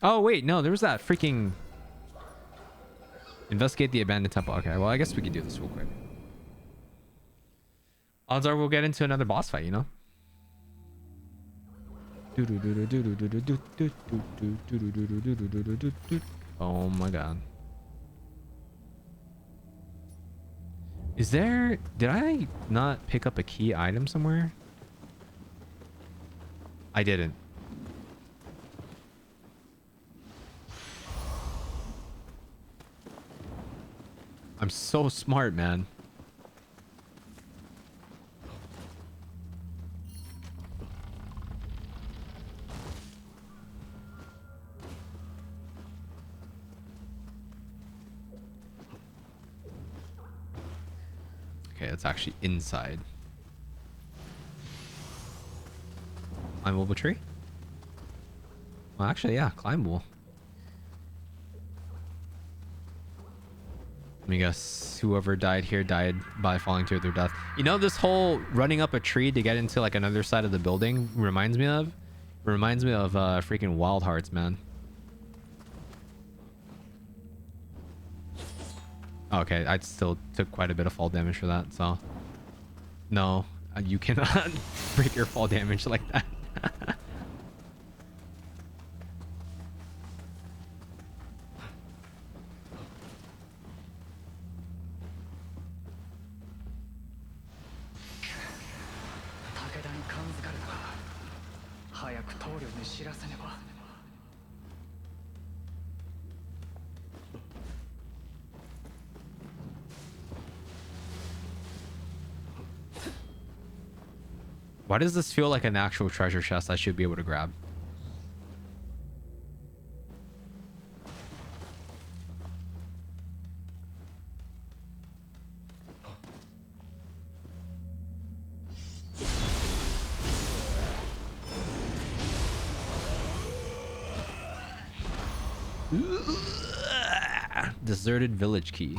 Speaker 1: Oh, wait, no, there was that freaking... Investigate the abandoned temple. Okay, well, I guess we could do this real quick. Odds are we'll get into another boss fight, you know? Oh my god. Is there... Did I not pick up a key item somewhere? I didn't. I'm so smart, man. Okay, it's actually inside. Climbable tree? Well, actually, yeah, climbable. Let me guess, whoever died here died by falling to their death. You know, this whole running up a tree to get into like another side of the building reminds me of freaking Wild Hearts, man. Okay, I still took quite a bit of fall damage for that, so no, you cannot break your fall damage like that. Why does this feel like an actual treasure chest I should be able to grab? Deserted village key.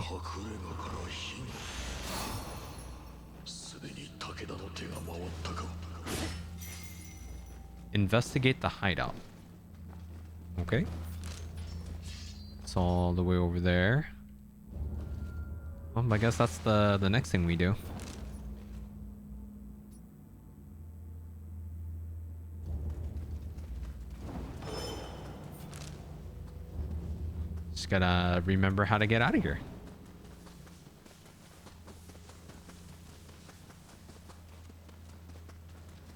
Speaker 1: Investigate the hideout. Okay. It's all the way over there. Well, I guess that's the next thing we do. Just gotta remember how to get out of here.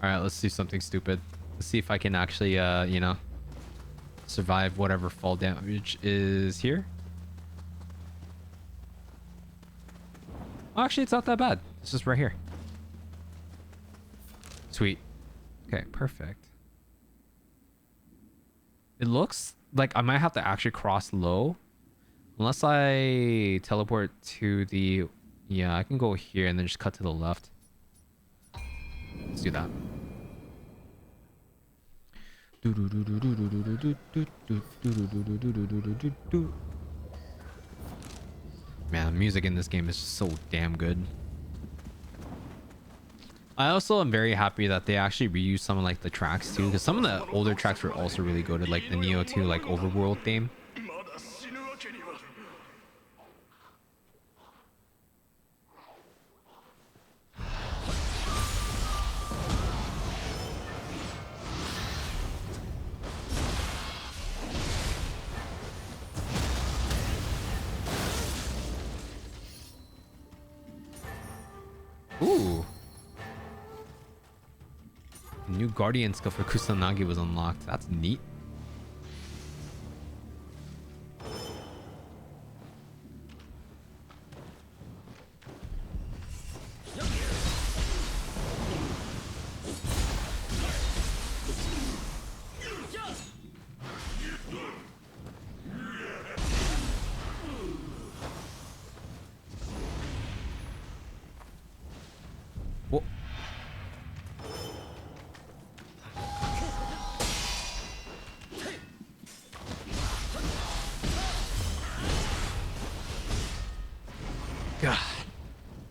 Speaker 1: Alright, let's do something stupid. Let's see if I can actually, you know, survive whatever fall damage is here. Oh, actually, it's not that bad. It's just right here. Sweet. Okay, perfect. It looks like I might have to actually cross low. Unless I teleport to the... Yeah, I can go here and then just cut to the left. Let's do that. Man, the music in this game is so damn good. I also am very happy that they actually reused some of like the tracks too, because some of the older tracks were also really good, like the Neo 2 like overworld theme. Ooh. New Guardian skill for Kusanagi was unlocked. That's neat. Whoa. God.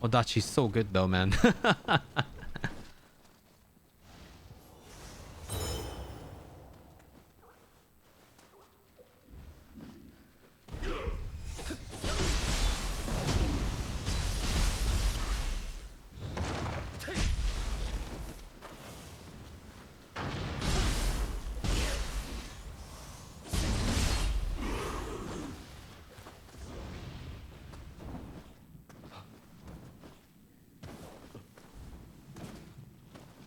Speaker 1: Odachi's so good though, man.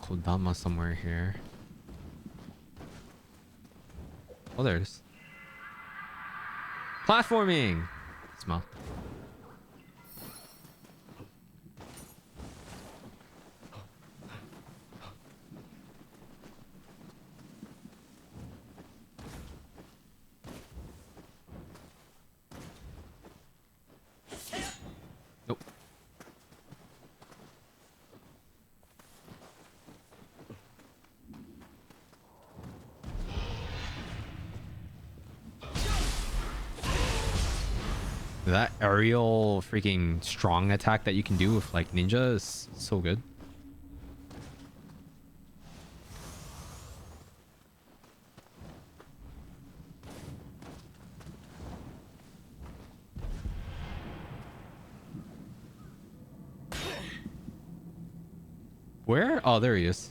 Speaker 1: Kodama somewhere here. Oh, there it is. Platforming! Smell. Nope. That aerial freaking strong attack that you can do with like ninja is so good. Where? Oh, there he is.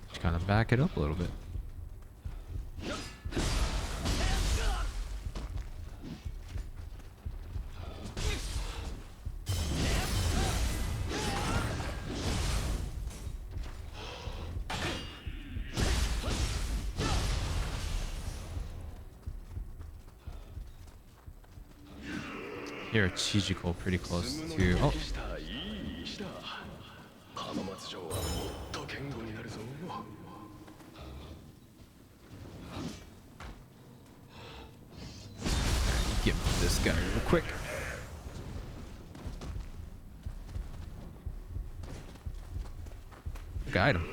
Speaker 1: Just kind of back it up a little bit. Here at Chijiko, pretty close to. Oh, get this guy real quick. Guide him.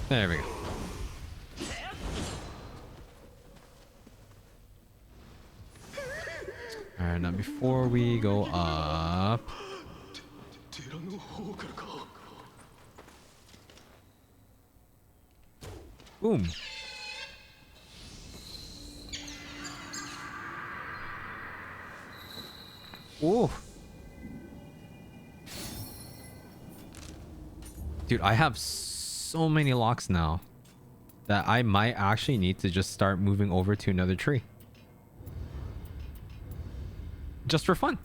Speaker 1: There we go. Alright, now before we go up. Boom. Ooh. Dude, I have so many locks now that I might actually need to just start moving over to another tree. Just for fun.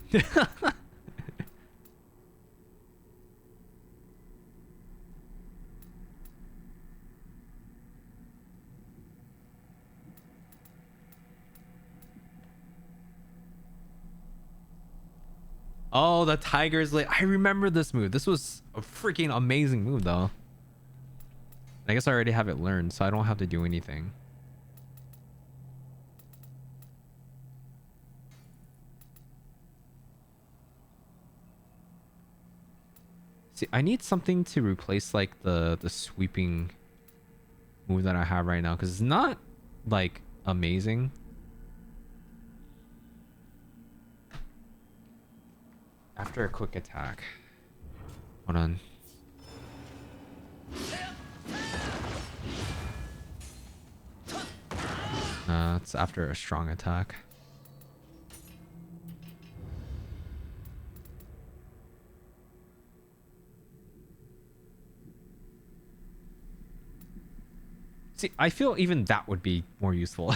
Speaker 1: Oh, the tiger's leg. I remember this move. This was a freaking amazing move, though. I guess I already have it learned, so I don't have to do anything. See, I need something to replace like the sweeping move that I have right now, because it's not like amazing. After a quick attack. Hold on. It's after a strong attack. See, I feel even that would be more useful.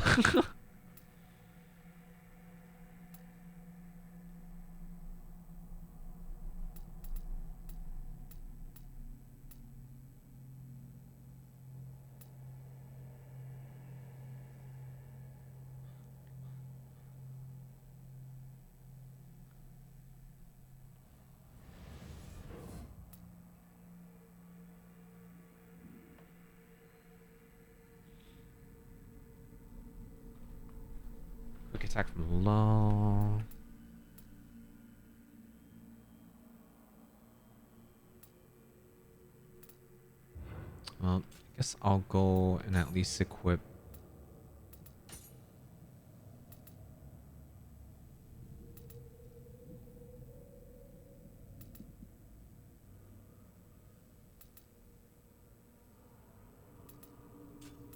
Speaker 1: Quick attack from low. Well, I guess I'll go and at least equip.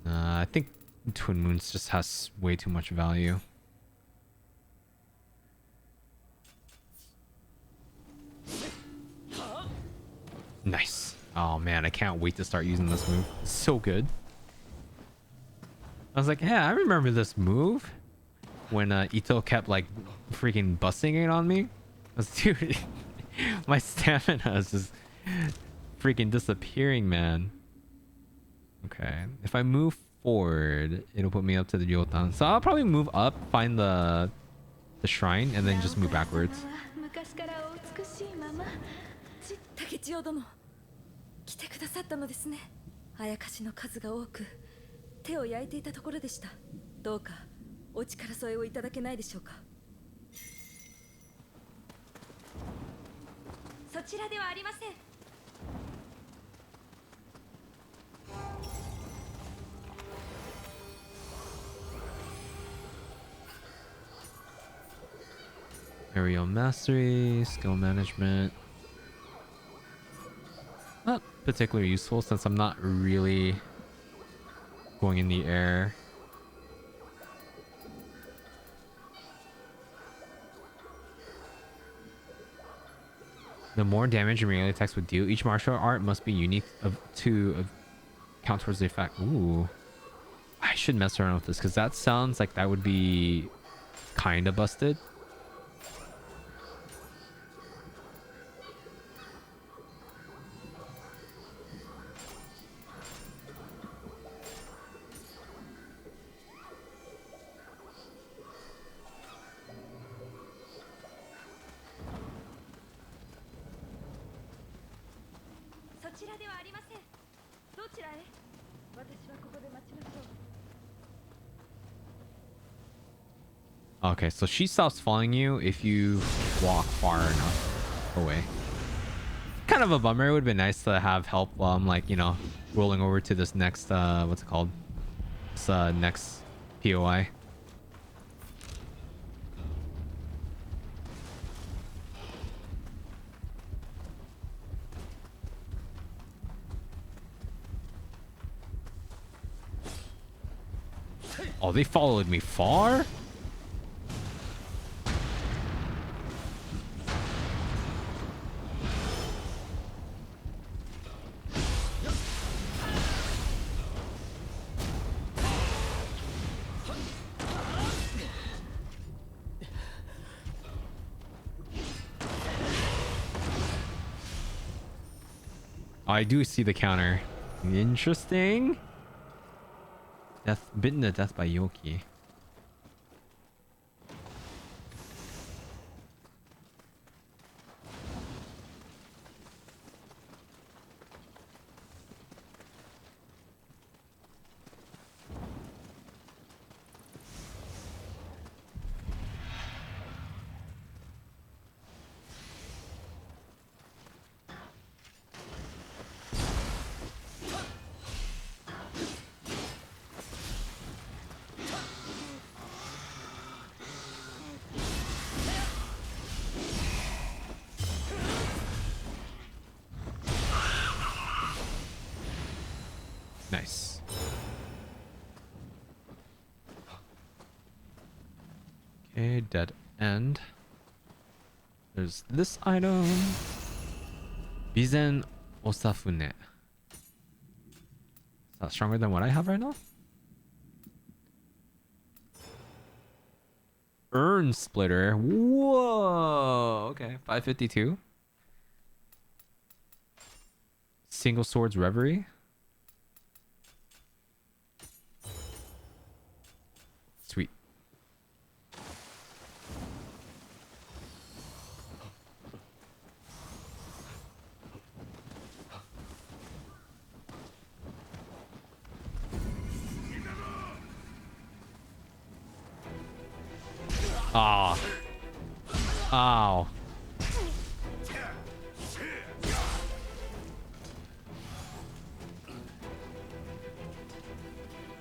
Speaker 1: I think Twin Moons just has way too much value. Nice. Oh man, I can't wait to start using this move. It's so good. I was like, yeah, I remember this move when Ito kept like freaking busting it on me. I was, dude, my stamina is just freaking disappearing, man. Okay, if I move forward, it'll put me up to the Yotan. So I'll probably move up, find the shrine, and then just move backwards.
Speaker 3: 竹千代殿来てくださったのですね。あやかしの数が多く手を焼いていたところでした。どうかお力添えをいただけないでしょうか。そちらではありません。
Speaker 1: Aerial mastery, skill management. Not particularly useful since I'm not really going in the air. The more damage your melee attacks would deal, each martial art must be unique to count towards the effect. Ooh. I should mess around with this because that sounds like that would be kind of busted. Okay, so she stops following you if you walk far enough away. Kind of a bummer. It would have been nice to have help while I'm like, you know, rolling over to this next, what's it called? This next POI. Oh, they followed me far? I do see the counter. Interesting. Death, bitten to death by Yoki. Okay, dead end. There's this item. Bizen Osafune. Is that stronger than what I have right now? Urn splitter. Whoa. Okay, 552. Single swords reverie. Sweet. Ah. Ow.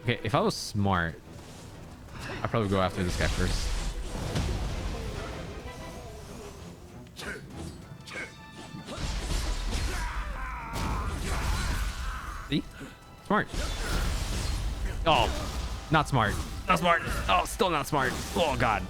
Speaker 1: Okay, if I was smart, I'd probably go after this guy first. See? Smart. Oh, not smart. Not smart. Oh, still not smart. Oh, God.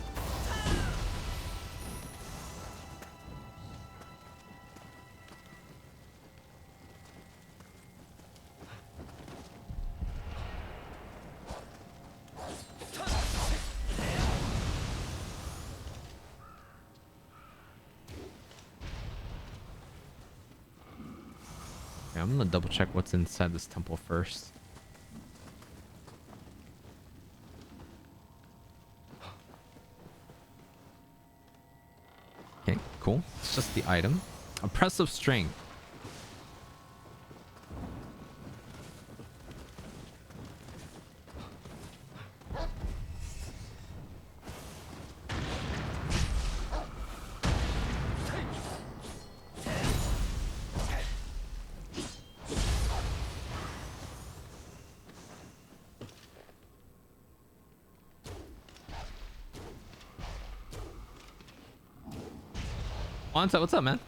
Speaker 1: Okay, I'm gonna double check what's inside this temple first. Okay, cool. It's just the item. Oppressive strength. What's up, man?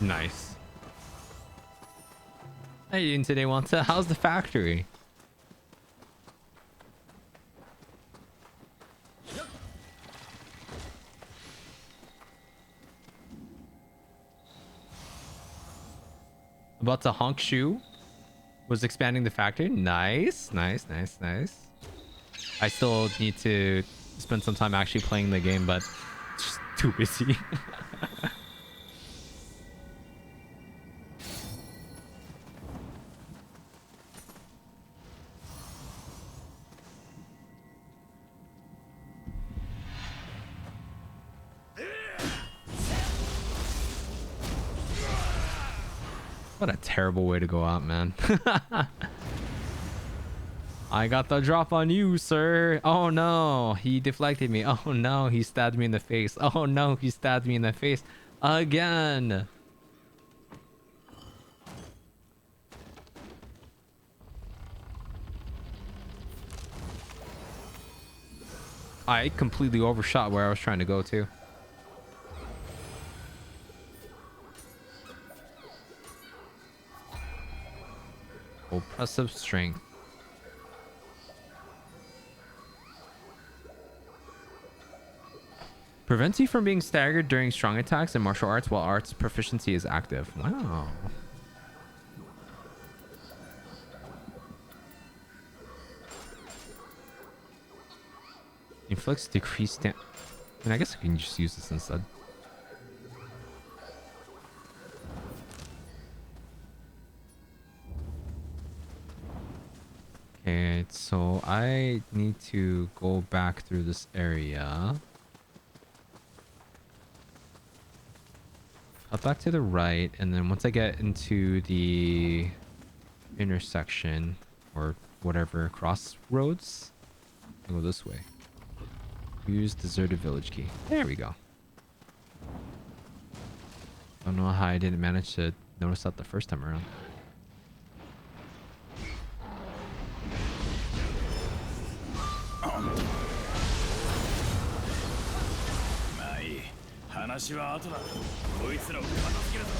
Speaker 1: Nice. How you doing today, Wanta? How's the factory? About to honk shoe was expanding the factory. Nice, nice, nice, nice. I still need to spend some time actually playing the game, but just too busy. What a terrible way to go out, man. I got the drop on you, sir. Oh no, he deflected me. Oh no, he stabbed me in the face. Oh no, he stabbed me in the face again. I completely overshot where I was trying to go to. Oppressive strength. Prevents you from being staggered during strong attacks in martial arts while arts proficiency is active. Wow. Inflicts decreased damage. I guess I can just use this instead. Okay, so I need to go back through this area. Up back to the right, and then once I get into the intersection or whatever crossroads, I'll go this way. Use deserted village key. There we go. Don't know how I didn't manage to notice that the first time around.
Speaker 2: まあいい。話は後だ。こいつらを片付けるぞ。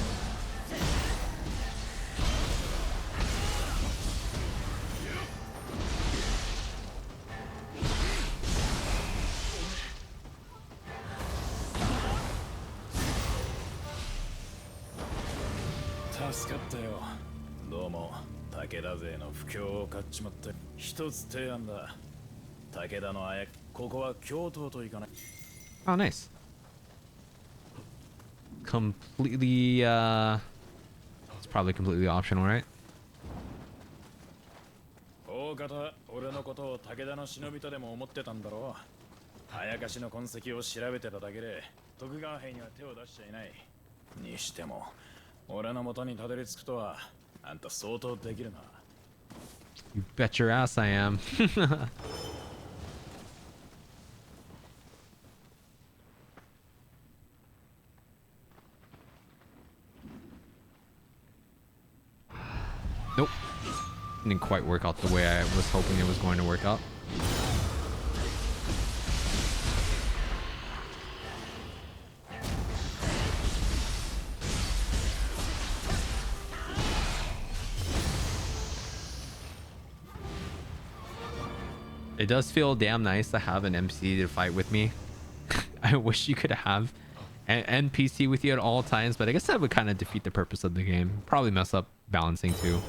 Speaker 2: 助かったよ。どうも武田勢の不況を買っちまって。一つ提案だ。武田のあや、ここは京都と行かない。
Speaker 1: Oh, nice. Completely, it's probably completely optional, right?
Speaker 2: 大方、俺のことを武田の忍びとでも思ってたんだろう。あやかしの痕跡を調べてただけで、徳川兵には手を出しちゃいない。にしても、俺の元にたどり着くとは、あんた相当できるな。
Speaker 1: You bet your ass I am. Nope. Didn't quite work out the way I was hoping it was going to work out. It does feel damn nice to have an MC to fight with me. I wish you could have an NPC with you at all times, but I guess that would kind of defeat the purpose of the game. Probably mess up balancing too.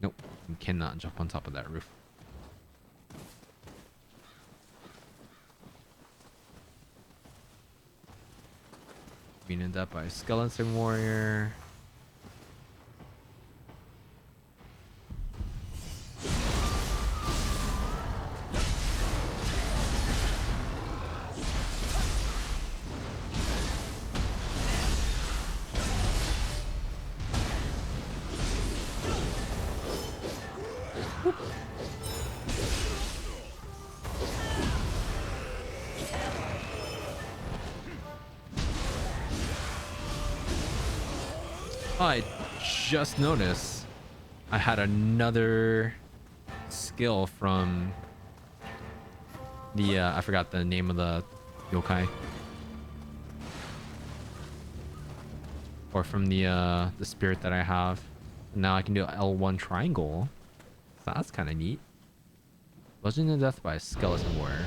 Speaker 1: Nope, you cannot jump on top of that roof. Being ended up by a skeleton warrior. I just noticed I had another skill from the I forgot the name of the yokai, or from the spirit that I have. Now I can do L1 triangle, so that's kind of neat. Bludgeoned to death by a skeleton warrior.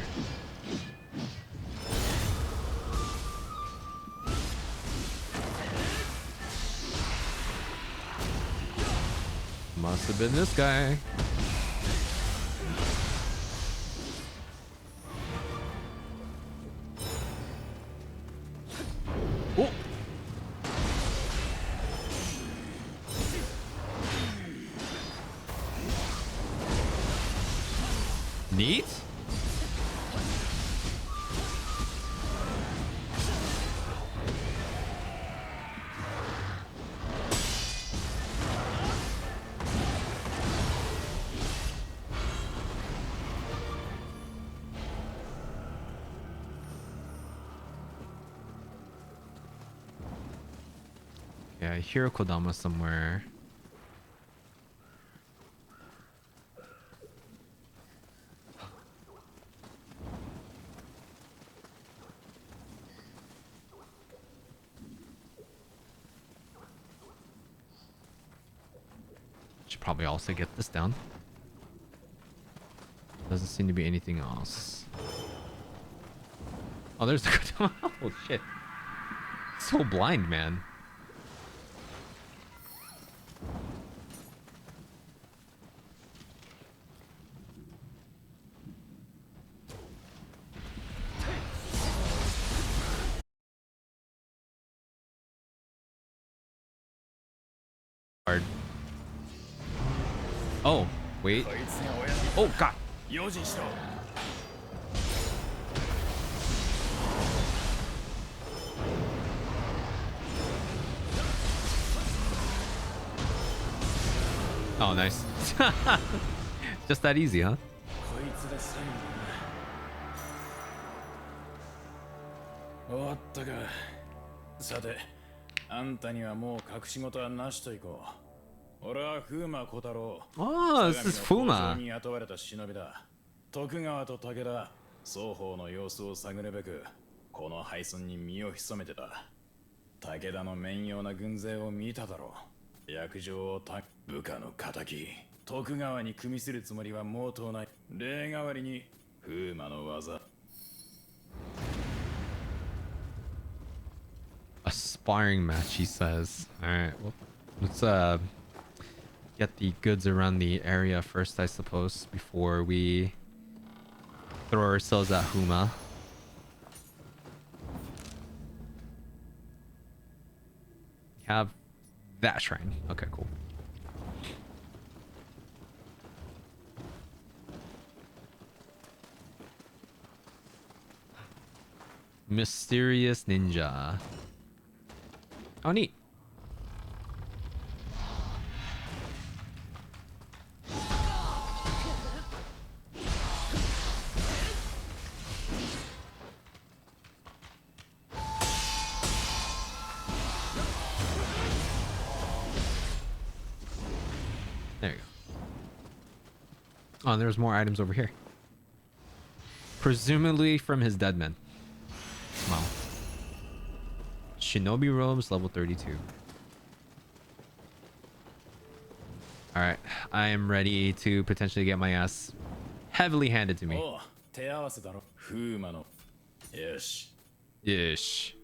Speaker 1: Must have been this guy. Oh. Neat. Yeah, I hear Kodama somewhere. Should probably also get this down. Doesn't seem to be anything else. Oh, there's the Kodama. Oh shit. So blind, man. Hard. Oh, wait. Oh, God. Oh, nice. Just that easy, huh?
Speaker 2: こいつで最後だな。終わったか。さて、あんたにはもう隠し事はなしといこう。俺は風魔小太郎。
Speaker 1: Oh, this is
Speaker 2: 相模の工場
Speaker 1: Fuma.
Speaker 2: に雇われた忍びだ。徳川と武田、双方の様子を探るべく、この廃村に身を潜めてた。武田の面妖な軍勢を見ただろう。約定をた部下の敵。徳川に組みするつもりは毛頭ない。例代わりに風魔の技。
Speaker 1: A sparring match, he says. Alright, well, let's get the goods around the area first, I suppose, before we throw ourselves at Huma. Have that shrine. Okay, cool. Mysterious ninja. Oh, neat. There you go. Oh, there's more items over here. Presumably from his dead men. Wow. Shinobi robes, level 32. Alright, I am ready to potentially get my ass heavily handed to me.
Speaker 2: おう、手合わせだろ。風魔の。よし。
Speaker 1: Ish.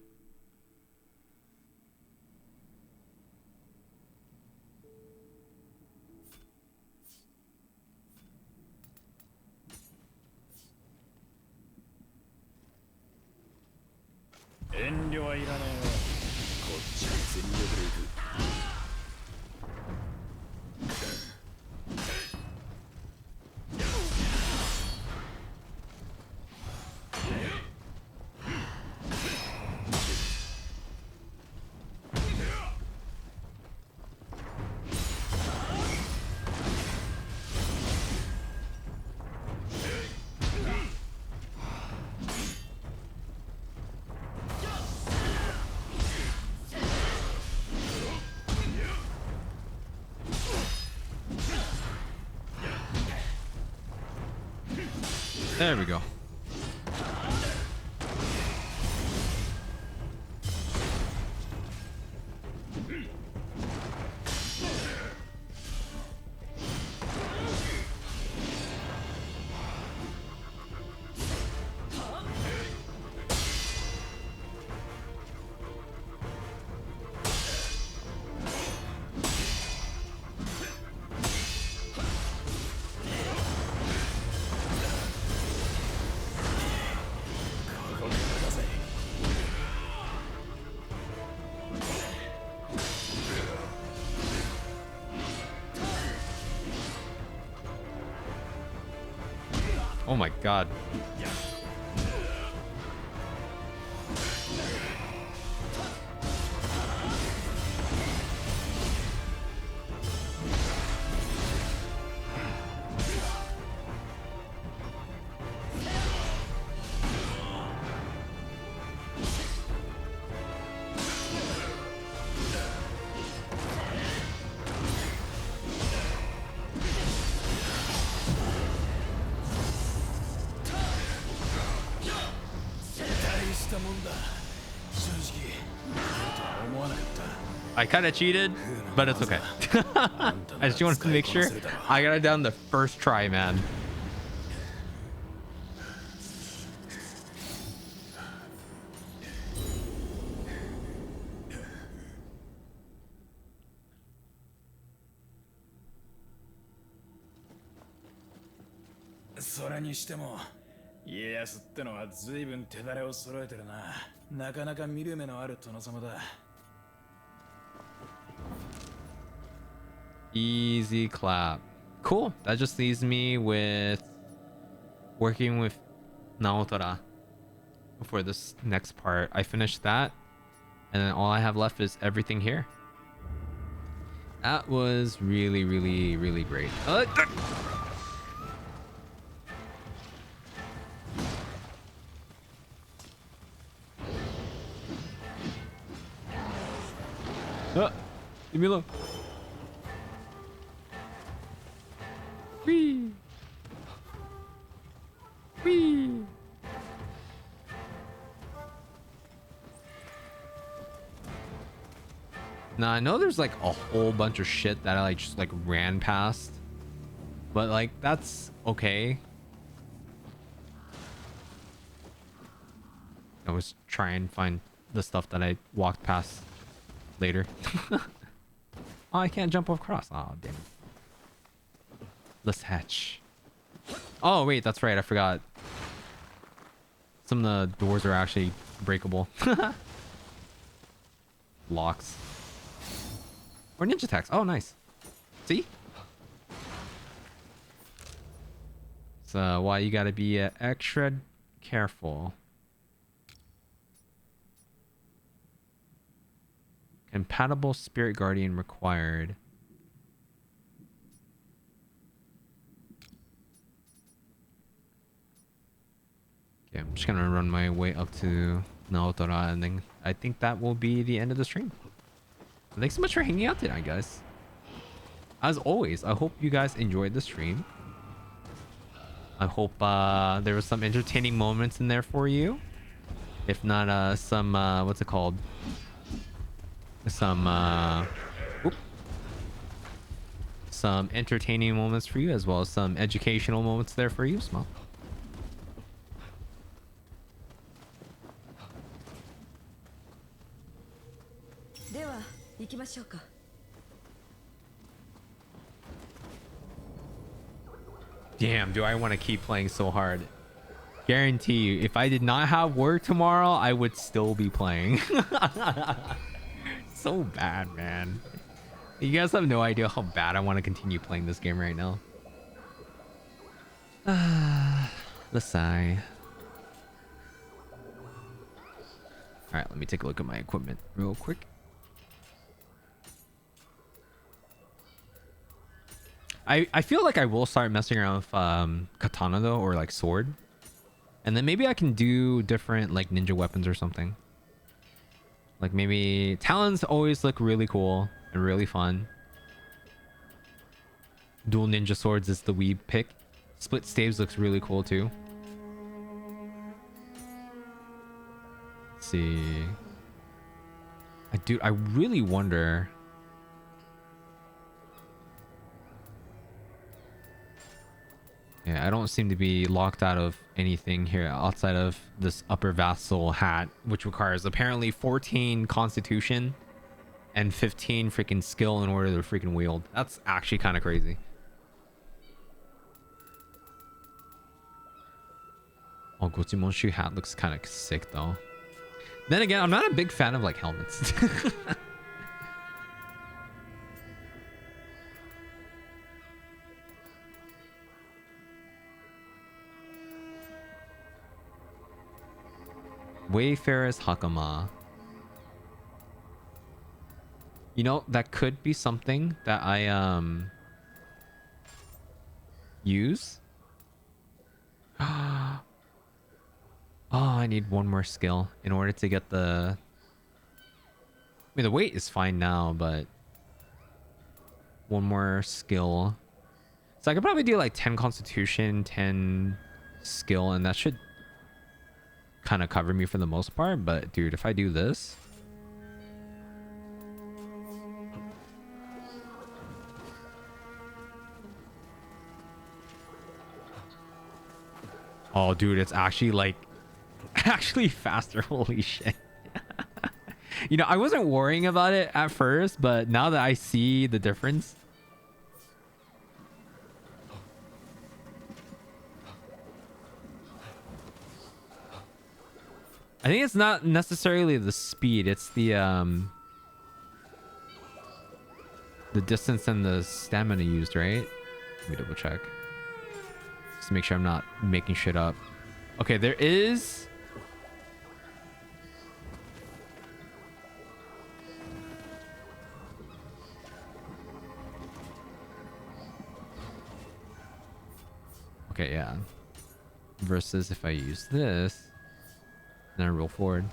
Speaker 1: There we go. Oh my god. I kind of cheated, but it's okay. I just wanted to make sure I got it down the first try, man. Easy clap. Cool. That just leaves me with working with Naotora for this next part. I finished that, and then all I have left is everything here. That was really, really, really great. Leave me alone. Whee! Whee! Now I know there's like a whole bunch of shit that I like just like ran past, but like that's okay. I was trying to find the stuff that I walked past later. Oh, I can't jump across. Oh, damn it. Let's hatch. Oh, wait, that's right. I forgot. Some of the doors are actually breakable. Locks. Or ninja attacks. Oh, nice. See? So, why you gotta be extra careful. Compatible spirit guardian required. Okay, I'm just gonna run my way up to Naotora, and then I think that will be the end of the stream. Thanks so much for hanging out tonight, guys. As always, I hope you guys enjoyed the stream. I hope there was some entertaining moments in there for you. If not, some what's it called? Some some entertaining moments for you, as well as some educational moments there for you. Small. Damn, do I want to keep playing so hard? Guarantee you, if I did not have work tomorrow, I would still be playing. So bad, man. You guys have no idea how bad I want to continue playing this game right now. The sigh. Alright, let me take a look at my equipment real quick. I feel like I will start messing around with katana though, or like sword. And then maybe I can do different like ninja weapons or something. Like maybe talons always look really cool and really fun. Dual ninja swords is the weeb pick. Split staves looks really cool too. Let's see. I really wonder. Yeah, I don't seem to be locked out of anything here outside of this upper vassal hat, which requires apparently 14 constitution and 15 freaking skill in order to freaking wield. That's actually kind of crazy. Oh, Gochimonshu hat looks kind of sick though. Then again, I'm not a big fan of like helmets. Wayfarer's Hakama. You know, that could be something that I use. Oh, I need one more skill in order to get the... I mean, the weight is fine now, but... one more skill. So I could probably do like 10 constitution, 10 skill, and that should kind of cover me for the most part. But dude, if I do this... oh, dude, it's actually like... actually faster. Holy shit. You know, I wasn't worrying about it at first, but now that I see the difference... I think it's not necessarily the speed, it's the distance and the stamina used, right? Let me double check. Just to make sure I'm not making shit up. Okay, there is... Okay, yeah. Versus if I use this, then I roll forward.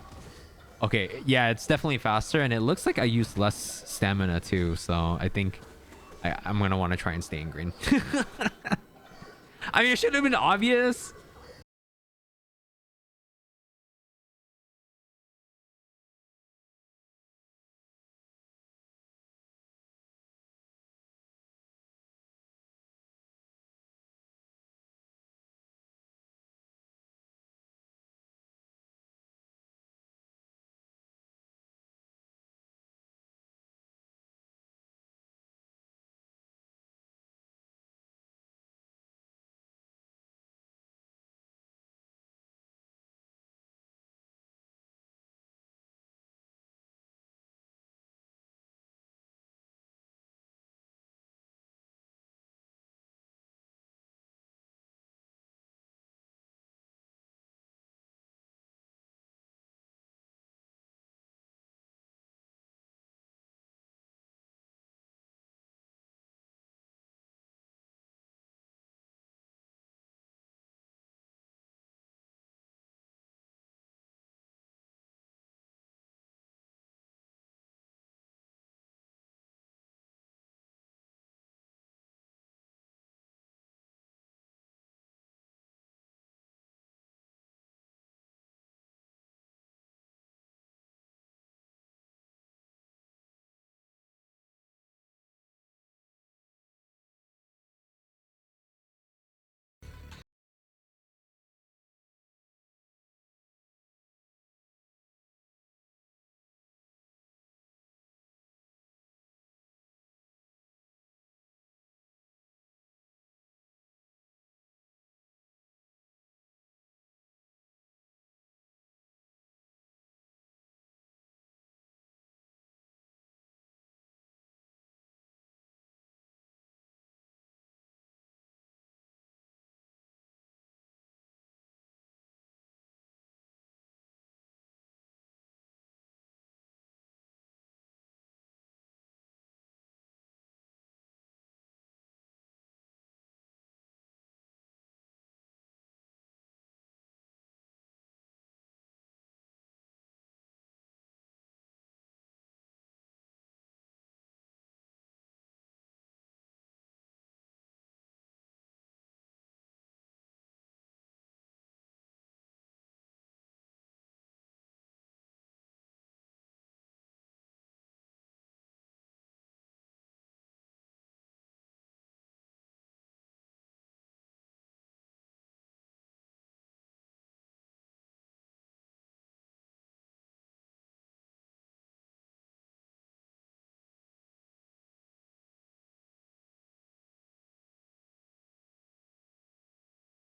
Speaker 1: Okay, yeah, it's definitely faster, and it looks like I use less stamina too, so I think I'm gonna want to try and stay in green. I mean, it should have been obvious,